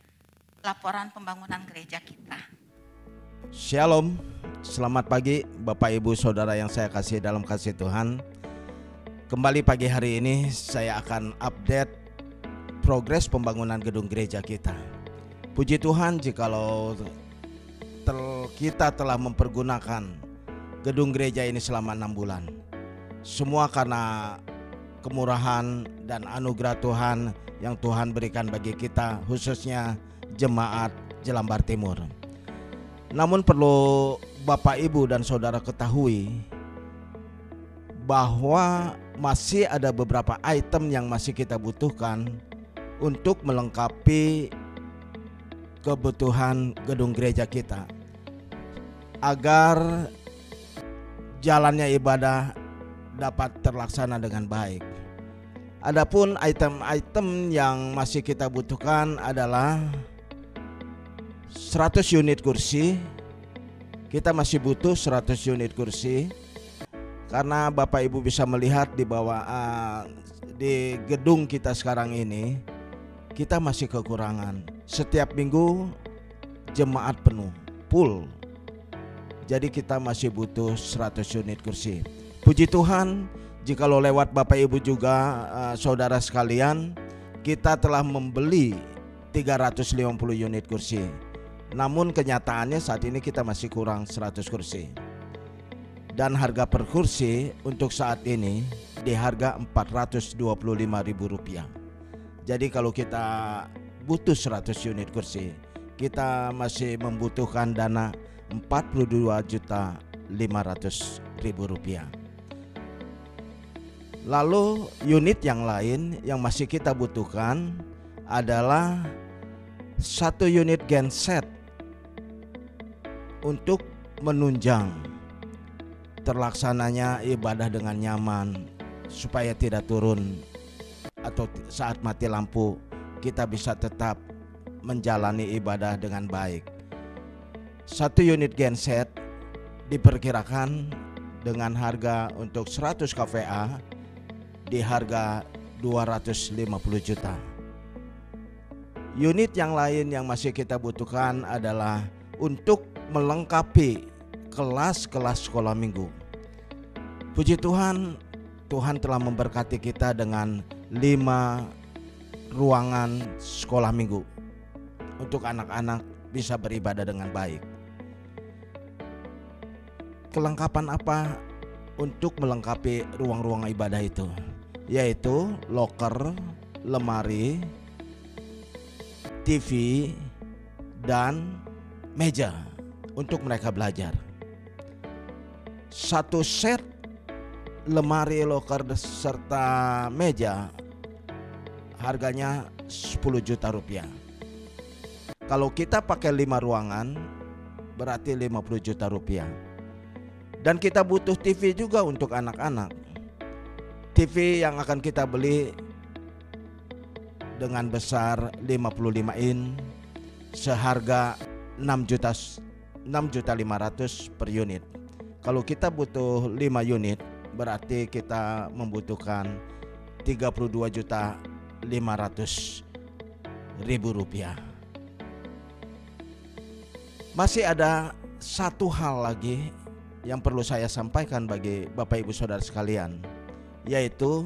laporan pembangunan gereja kita. Shalom, selamat pagi Bapak Ibu Saudara yang saya kasih dalam kasih Tuhan. Kembali pagi hari ini saya akan update progres pembangunan gedung gereja kita. Puji Tuhan jikalau kita telah mempergunakan gedung gereja ini selama 6 bulan. Semua karena kemurahan dan anugerah Tuhan yang Tuhan berikan bagi kita, khususnya jemaat Jelambar Timur. Namun perlu Bapak Ibu dan Saudara ketahui bahwa masih ada beberapa item yang masih kita butuhkan untuk melengkapi kebutuhan gedung gereja kita agar jalannya ibadah dapat terlaksana dengan baik. Adapun item-item yang masih kita butuhkan adalah 100 unit kursi. Kita masih butuh 100 unit kursi. Karena Bapak Ibu bisa melihat di bawah di gedung kita sekarang ini, kita masih kekurangan. Setiap minggu jemaat penuh, full. Jadi kita masih butuh 100 unit kursi. Puji Tuhan, jikalau lewat Bapak Ibu juga saudara sekalian, kita telah membeli 350 unit kursi. Namun kenyataannya saat ini kita masih kurang 100 kursi. Dan harga per kursi untuk saat ini di harga Rp425.000. Jadi kalau kita butuh 100 unit kursi, kita masih membutuhkan dana Rp42.500.000. Lalu unit yang lain yang masih kita butuhkan adalah 1 unit genset untuk menunjang terlaksananya ibadah dengan nyaman, supaya tidak turun atau saat mati lampu kita bisa tetap menjalani ibadah dengan baik. 1 unit genset diperkirakan dengan harga untuk 100 kVA di harga 250 juta. Unit yang lain yang masih kita butuhkan adalah untuk melengkapi kelas-kelas sekolah minggu. Puji Tuhan, Tuhan telah memberkati kita dengan 5 ruangan sekolah minggu untuk anak-anak bisa beribadah dengan baik. Kelengkapan apa untuk melengkapi ruang-ruang ibadah itu? Yaitu loker, lemari, TV, dan meja untuk mereka belajar. 1 set lemari, loker, serta meja harganya Rp10 juta. Kalau kita pakai 5 ruangan berarti Rp50 juta. Dan kita butuh TV juga untuk anak-anak. TV yang akan kita beli dengan besar 55 in seharga 6.500.000 per unit. Kalau kita butuh 5 unit berarti kita membutuhkan Rp32.500.000. 1 Masih ada satu hal lagi yang perlu saya sampaikan bagi Bapak Ibu Saudara sekalian, yaitu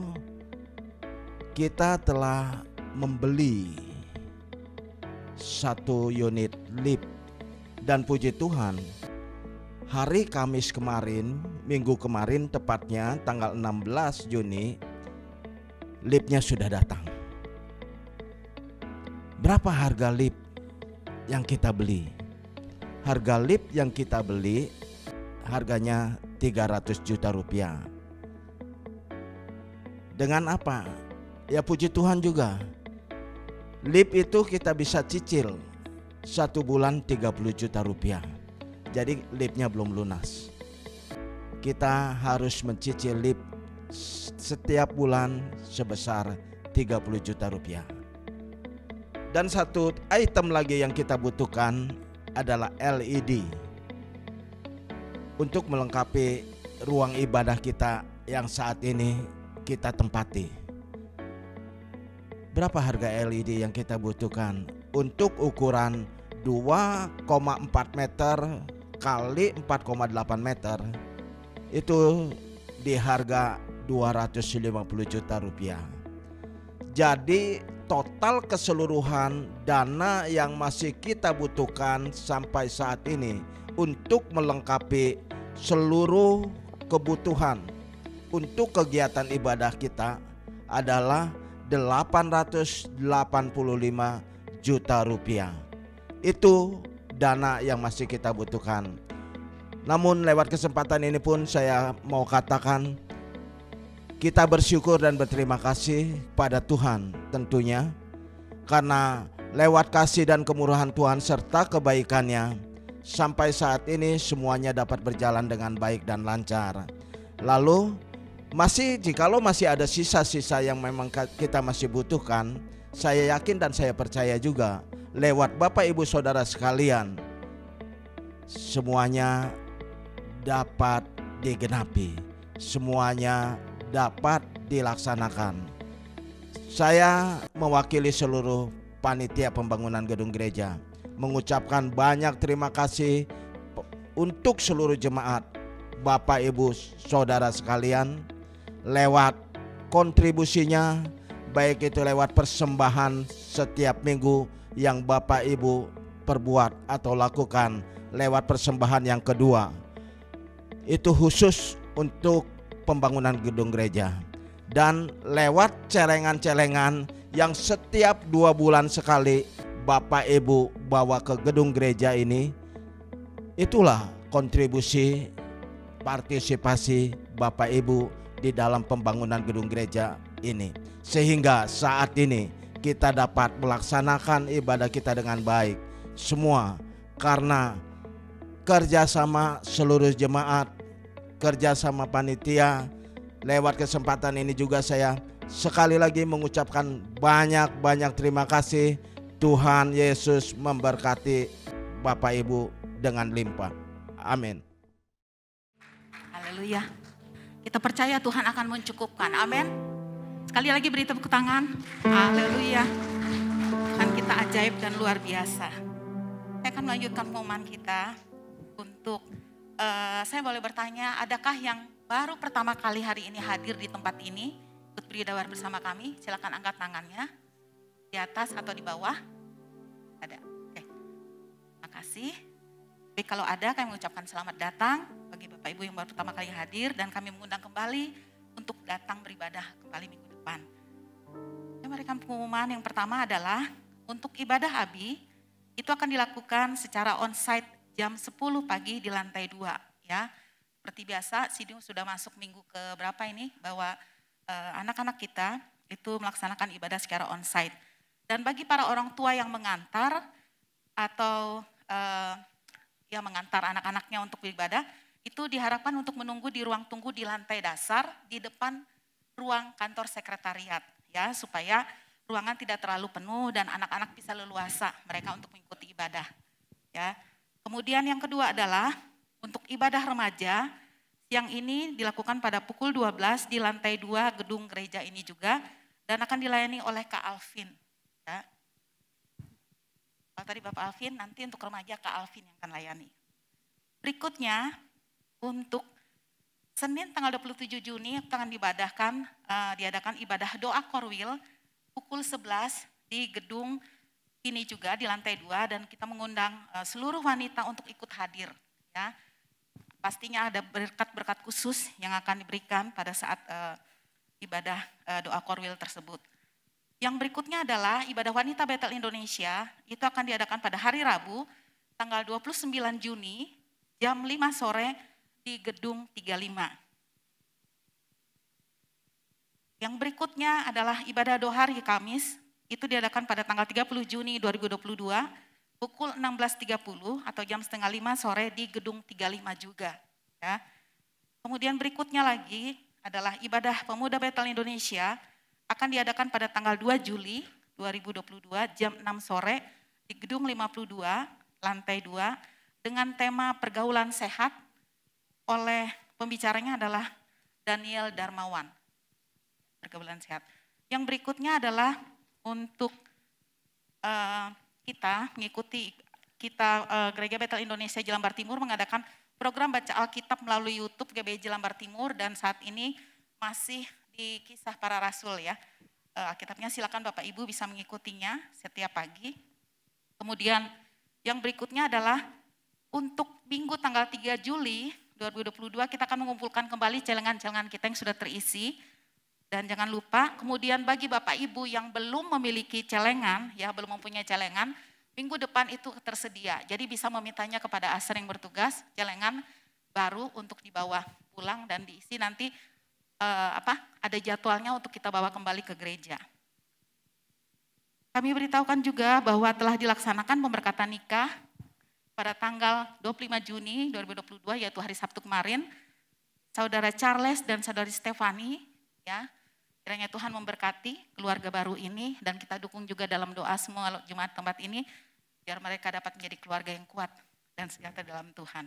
kita telah membeli satu unit lift. Dan puji Tuhan, hari Kamis kemarin, minggu kemarin tepatnya tanggal 16 Juni, liftnya sudah datang. Berapa harga lift yang kita beli? Harga lift yang kita beli harganya 300 juta rupiah. Dengan apa? Ya puji Tuhan juga, lift itu kita bisa cicil 1 bulan 30 juta rupiah. Jadi liftnya belum lunas. Kita harus mencicil lift setiap bulan sebesar 30 juta rupiah. Dan satu item lagi yang kita butuhkan adalah LED untuk melengkapi ruang ibadah kita yang saat ini kita tempati. Berapa harga LED yang kita butuhkan? Untuk ukuran 2,4 meter kali 4,8 meter itu di harga 250 juta rupiah. Jadi total keseluruhan dana yang masih kita butuhkan sampai saat ini untuk melengkapi seluruh kebutuhan untuk kegiatan ibadah kita adalah 885 juta rupiah. Itu dana yang masih kita butuhkan. Namun lewat kesempatan ini pun saya mau katakan, kita bersyukur dan berterima kasih pada Tuhan tentunya, karena lewat kasih dan kemurahan Tuhan serta kebaikannya, sampai saat ini semuanya dapat berjalan dengan baik dan lancar. Lalu jikalau masih ada sisa-sisa yang memang kita masih butuhkan, saya yakin dan saya percaya juga lewat Bapak Ibu Saudara sekalian, semuanya dapat digenapi, semuanya dapat dilaksanakan. Saya mewakili seluruh panitia pembangunan gedung gereja mengucapkan banyak terima kasih untuk seluruh jemaat, Bapak Ibu Saudara sekalian, lewat kontribusinya, baik itu lewat persembahan setiap minggu yang Bapak Ibu perbuat atau lakukan, lewat persembahan yang kedua itu khusus untuk pembangunan gedung gereja, dan lewat celengan-celengan yang setiap 2 bulan sekali Bapak Ibu bawa ke gedung gereja ini. Itulah kontribusi partisipasi Bapak Ibu di dalam pembangunan gedung gereja ini, sehingga saat ini kita dapat melaksanakan ibadah kita dengan baik. Semua karena kerjasama seluruh jemaat, kerjasama panitia. Lewat kesempatan ini juga saya sekali lagi mengucapkan banyak terima kasih. Tuhan Yesus memberkati Bapak Ibu dengan limpah. Amin. Haleluya. Kita percaya Tuhan akan mencukupkan. Amin. Sekali lagi beri tepuk tangan. Haleluya. Tuhan kita ajaib dan luar biasa. Saya akan melanjutkan pengumuman kita untuk saya boleh bertanya, adakah yang baru pertama kali hari ini hadir di tempat ini ikut beribadah bersama kami? Silakan angkat tangannya di atas atau di bawah. Ada? Oke. Terima kasih. Baik, kalau ada kami mengucapkan selamat datang bagi Bapak Ibu yang baru pertama kali hadir, dan kami mengundang kembali untuk datang beribadah kembali minggu depan. Saya memberikan pengumuman yang pertama adalah untuk ibadah Abi itu akan dilakukan secara onsite jam 10 pagi di lantai 2 ya. Seperti biasa, Sidung sudah masuk minggu ke berapa ini bahwa anak-anak kita itu melaksanakan ibadah secara onsite. Dan bagi para orang tua yang mengantar atau yang mengantar anak-anaknya untuk beribadah, itu diharapkan untuk menunggu di ruang tunggu di lantai dasar di depan ruang kantor sekretariat ya, supaya ruangan tidak terlalu penuh dan anak-anak bisa leluasa mereka untuk mengikuti ibadah ya. Kemudian yang kedua adalah untuk ibadah remaja yang ini dilakukan pada pukul 12 di lantai 2 gedung gereja ini juga, dan akan dilayani oleh Kak Alvin. Ya. Kalau tadi Bapak Alvin, nanti untuk remaja Kak Alvin yang akan layani. Berikutnya, untuk Senin tanggal 27 Juni akan diadakan ibadah doa korwil pukul 11 di gedung ini juga di lantai 2, dan kita mengundang seluruh wanita untuk ikut hadir. Ya. Pastinya ada berkat-berkat khusus yang akan diberikan pada saat ibadah doa korwil tersebut. Yang berikutnya adalah ibadah wanita Betel Indonesia, itu akan diadakan pada hari Rabu tanggal 29 Juni jam 5 sore di gedung 35. Yang berikutnya adalah ibadah doa hari Kamis, itu diadakan pada tanggal 30 Juni 2022 pukul 16.30 atau jam setengah 5 sore di gedung 35 juga. Ya. Kemudian berikutnya lagi adalah ibadah pemuda Betel Indonesia akan diadakan pada tanggal 2 Juli 2022 jam 6 sore di gedung 52 lantai 2 dengan tema pergaulan sehat, oleh pembicaranya adalah Daniel Darmawan. Pergaulan sehat. Yang berikutnya adalah untuk kita mengikuti Gereja Betel Indonesia Jelambar Timur mengadakan program baca Alkitab melalui YouTube GBI Jelambar Timur, dan saat ini masih di Kisah Para Rasul ya. Alkitabnya silakan Bapak Ibu bisa mengikutinya setiap pagi. Kemudian yang berikutnya adalah untuk minggu tanggal 3 Juli 2022 kita akan mengumpulkan kembali celengan-celengan kita yang sudah terisi. Dan jangan lupa, kemudian bagi Bapak Ibu yang belum memiliki celengan, ya belum mempunyai celengan, minggu depan itu tersedia. Jadi bisa memintanya kepada Aser yang bertugas, celengan baru untuk dibawa pulang dan diisi nanti ada jadwalnya untuk kita bawa kembali ke gereja. Kami beritahukan juga bahwa telah dilaksanakan pemberkatan nikah pada tanggal 25 Juni 2022, yaitu hari Sabtu kemarin, Saudara Charles dan Saudari Stefani, ya, kiranya Tuhan memberkati keluarga baru ini, dan kita dukung juga dalam doa semua jemaat tempat ini biar mereka dapat menjadi keluarga yang kuat dan sejahtera dalam Tuhan.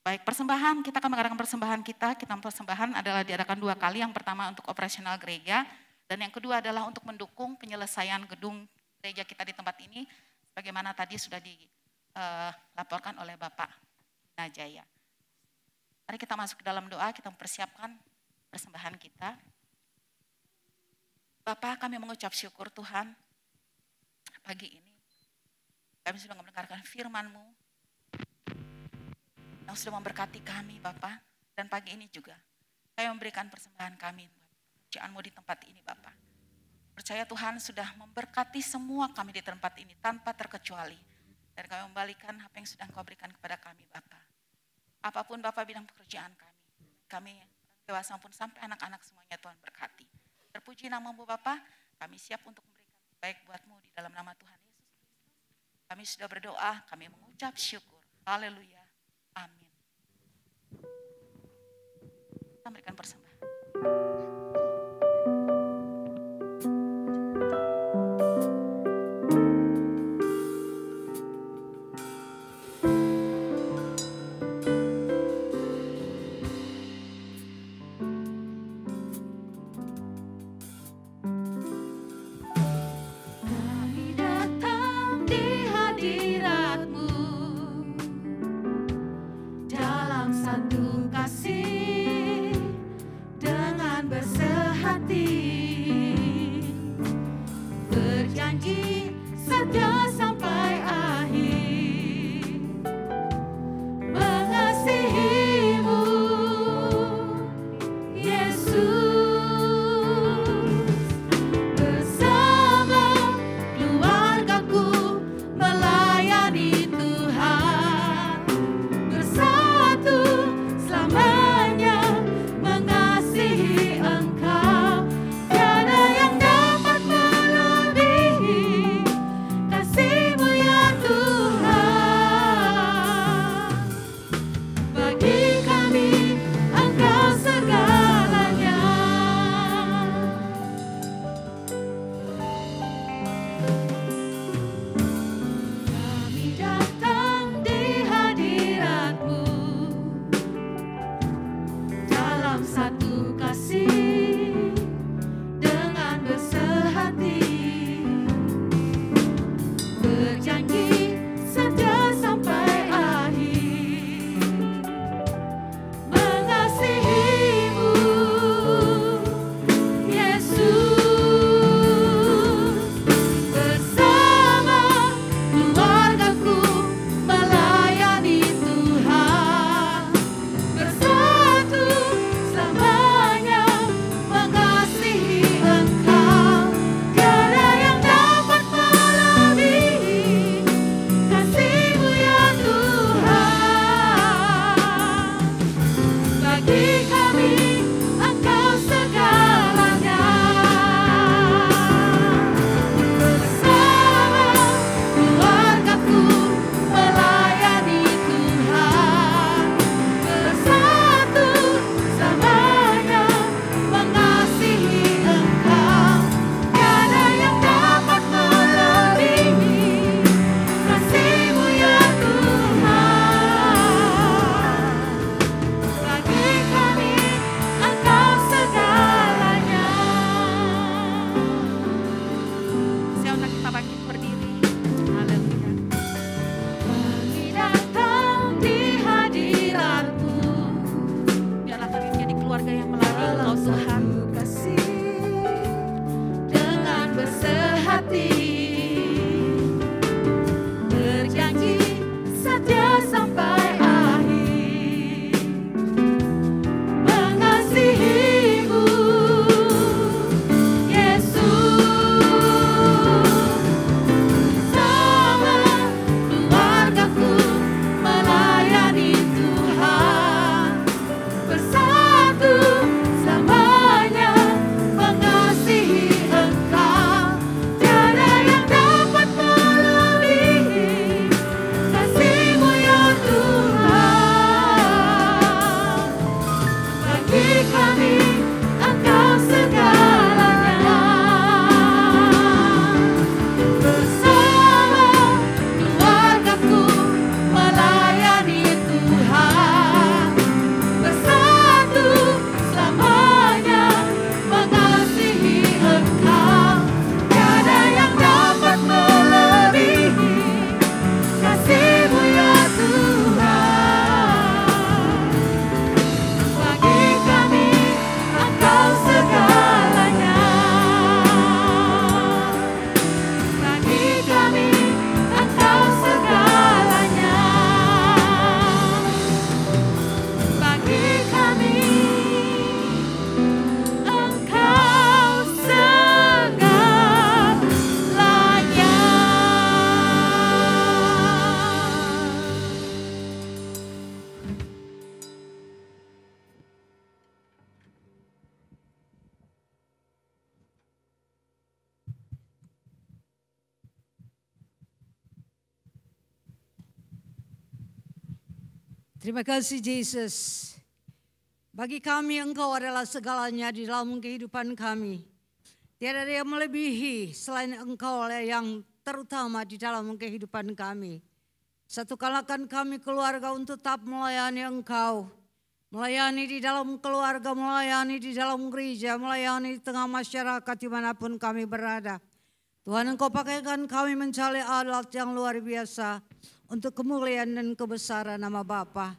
Baik, persembahan, kita akan mengadakan persembahan kita persembahan adalah diadakan 2 kali. Yang pertama untuk operasional gereja, dan yang kedua adalah untuk mendukung penyelesaian gedung gereja kita di tempat ini bagaimana tadi sudah dilaporkan oleh Bapak Najaya. Mari kita masuk ke dalam doa, kita mempersiapkan persembahan kita. Bapak, kami mengucap syukur Tuhan, pagi ini kami sudah mendengarkan firman-Mu yang sudah memberkati kami Bapak, dan pagi ini juga kami memberikan persembahan kami, pekerjaan-Mu di tempat ini Bapak. Percaya Tuhan sudah memberkati semua kami di tempat ini tanpa terkecuali, dan kami membalikan apa yang sudah Engkau berikan kepada kami Bapak. Apapun Bapak bidang pekerjaan kami dewasa pun sampai anak-anak semuanya Tuhan berkati. Terpuji nama-Mu Bapa, kami siap untuk memberikan baik buat-Mu di dalam nama Tuhan Yesus Kristus. Kami sudah berdoa, kami mengucap syukur. Haleluya. Amin. Kita berikan persembahan. Bersatu Terima kasih Yesus. Bagi kami Engkau adalah segalanya di dalam kehidupan kami. Tiada ada yang melebihi selain Engkau yang terutama di dalam kehidupan kami. Satu kalakan kami keluarga untuk tetap melayani Engkau. Melayani di dalam keluarga, melayani di dalam gereja, melayani di tengah masyarakat dimanapun kami berada. Tuhan Engkau pakaikan kami mencari alat yang luar biasa untuk kemuliaan dan kebesaran nama Bapa.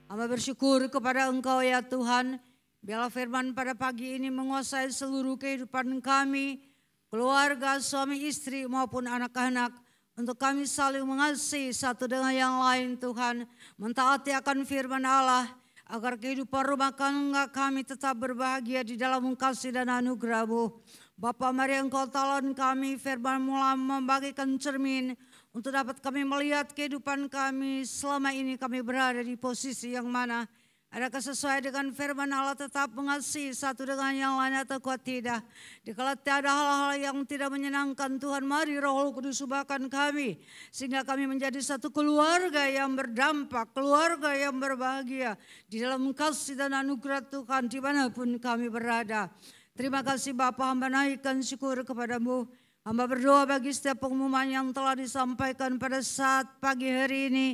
Hamba bersyukur kepada Engkau ya Tuhan. Biarlah firman pada pagi ini menguasai seluruh kehidupan kami, keluarga, suami istri maupun anak-anak. Untuk kami saling mengasihi satu dengan yang lain Tuhan. Mentaati akan firman Allah. Agar kehidupan rumah tangga kami tetap berbahagia di dalam kasih dan anugerah-Mu. Bapa, mari Engkau tolong kami firman-Mu membagikan cermin untuk dapat kami melihat kehidupan kami selama ini kami berada di posisi yang mana. Adakah sesuai dengan firman Allah tetap mengasihi satu dengan yang lain atau tidak. Dikala tiada hal-hal yang tidak menyenangkan Tuhan, mari Roh Kudus ubahkan kami. Sehingga kami menjadi satu keluarga yang berdampak, keluarga yang berbahagia. Di dalam kasih dan anugerah Tuhan dimanapun kami berada. Terima kasih Bapa, hamba naikkan syukur kepada-Mu. Hamba berdoa bagi setiap pengumuman yang telah disampaikan pada saat pagi hari ini.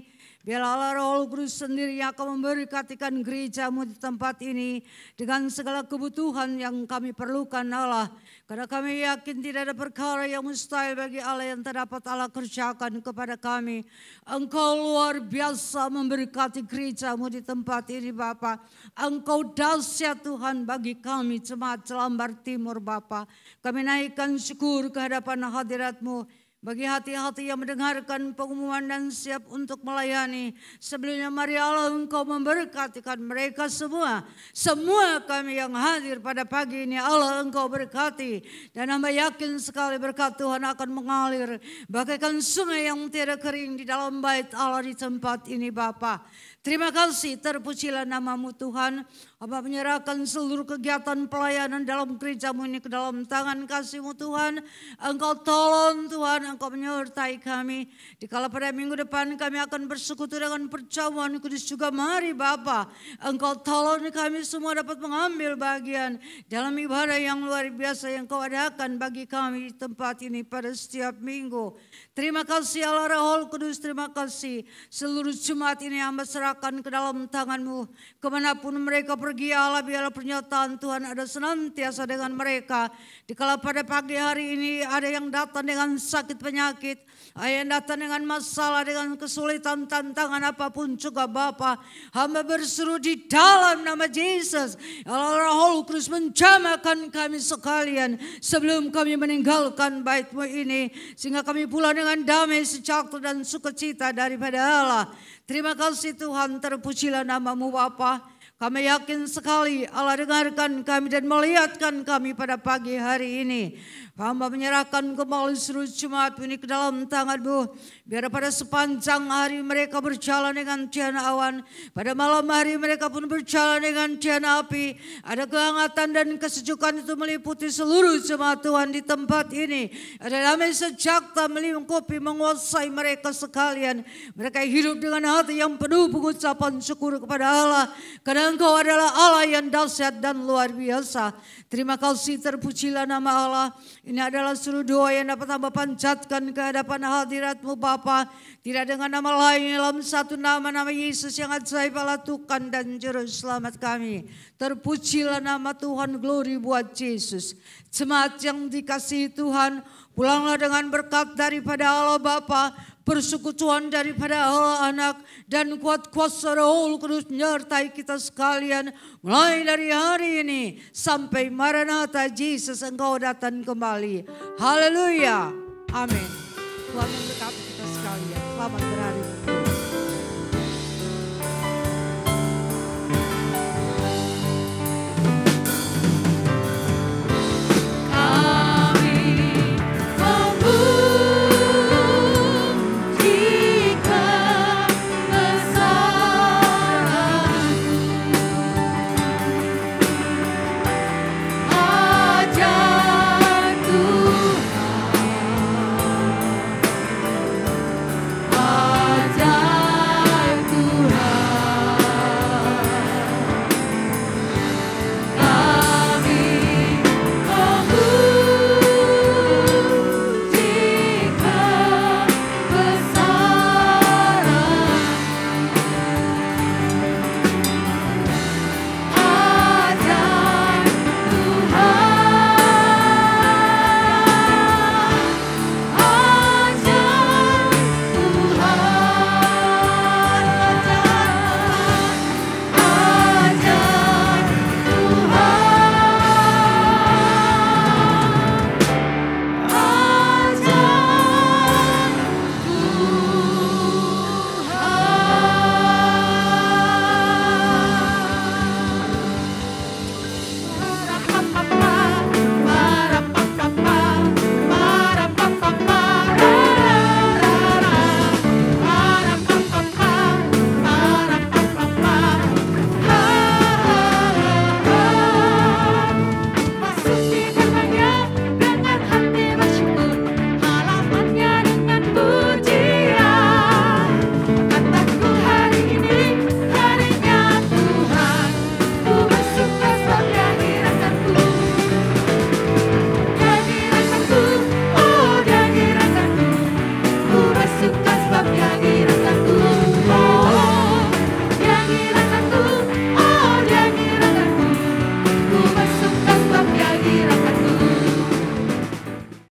Biarlah Allah Roh Kudus sendiri yang akan memberkatikan gereja-Mu di tempat ini. Dengan segala kebutuhan yang kami perlukan Allah. Karena kami yakin tidak ada perkara yang mustahil bagi Allah yang terdapat Allah kerjakan kepada kami. Engkau luar biasa memberkati gereja-Mu di tempat ini Bapa. Engkau dahsyat Tuhan bagi kami jemaat Jelambar Timur Bapa. Kami naikkan syukur ke hadapan hadirat-Mu. Bagi hati-hati yang mendengarkan pengumuman dan siap untuk melayani. Sebelumnya mari Allah Engkau memberkatikan mereka semua. Semua kami yang hadir pada pagi ini Allah Engkau berkati. Dan hamba yakin sekali berkat Tuhan akan mengalir. Bagaikan sungai yang tidak kering di dalam bait Allah di tempat ini Bapa. Terima kasih, terpujilah nama-Mu Tuhan. Hamba menyerahkan seluruh kegiatan pelayanan dalam gereja-Mu ini ke dalam tangan kasih-Mu Tuhan. Engkau tolong Tuhan, Engkau menyertai kami. Dikala pada minggu depan kami akan bersekutu dengan perjamuan kudus juga. Mari Bapa, Engkau tolong kami semua dapat mengambil bagian dalam ibadah yang luar biasa yang Kau adakan bagi kami di tempat ini pada setiap minggu. Terima kasih Allah Roh Kudus, terima kasih seluruh jemaat ini hamba serahkan ke dalam tangan-Mu. Kemanapun mereka pergi Allah, biarlah pernyataan Tuhan ada senantiasa dengan mereka. Dikala pada pagi hari ini ada yang datang dengan sakit penyakit, ada yang datang dengan masalah, dengan kesulitan, tantangan apapun juga Bapa. Hamba berseru di dalam nama Yesus. Allah Roh Kudus menjamahkan kami sekalian sebelum kami meninggalkan bait-Mu ini. Sehingga kami pulang dengan damai, sejahtera dan sukacita daripada Allah. Terima kasih Tuhan, terpujilah nama-Mu Bapa. Kami yakin sekali Allah dengarkan kami dan melihatkan kami pada pagi hari ini. Hamba menyerahkan kembali seluruh jemaat ini ke dalam tangan-Mu. Biar pada sepanjang hari mereka berjalan dengan tiada awan. Pada malam hari mereka pun berjalan dengan tiada api. Ada kehangatan dan kesejukan itu meliputi seluruh jemaat Tuhan di tempat ini. Ada damai sejahtera melingkupi menguasai mereka sekalian. Mereka hidup dengan hati yang penuh pengucapan syukur kepada Allah. Karena Engkau adalah Allah yang dahsyat dan luar biasa. Terima kasih, terpujilah nama Allah. Ini adalah seluruh doa yang dapat hamba panjatkan ke hadapan hadirat-Mu Bapa. Tidak dengan nama lain dalam satu nama Yesus yang ajaib Allah Tuhan dan Juru Selamat kami. Terpujilah nama Tuhan, glory buat Yesus. Jemaat yang dikasihi Tuhan, pulanglah dengan berkat daripada Allah Bapa, persekutuan daripada Allah Anak, dan kuat kuasa Roh Kudus menyertai kita sekalian mulai dari hari ini sampai Maranatha Yesus Engkau datang kembali. Haleluya. Amin. Tuhan memberkati kita sekalian. Selamat berhari.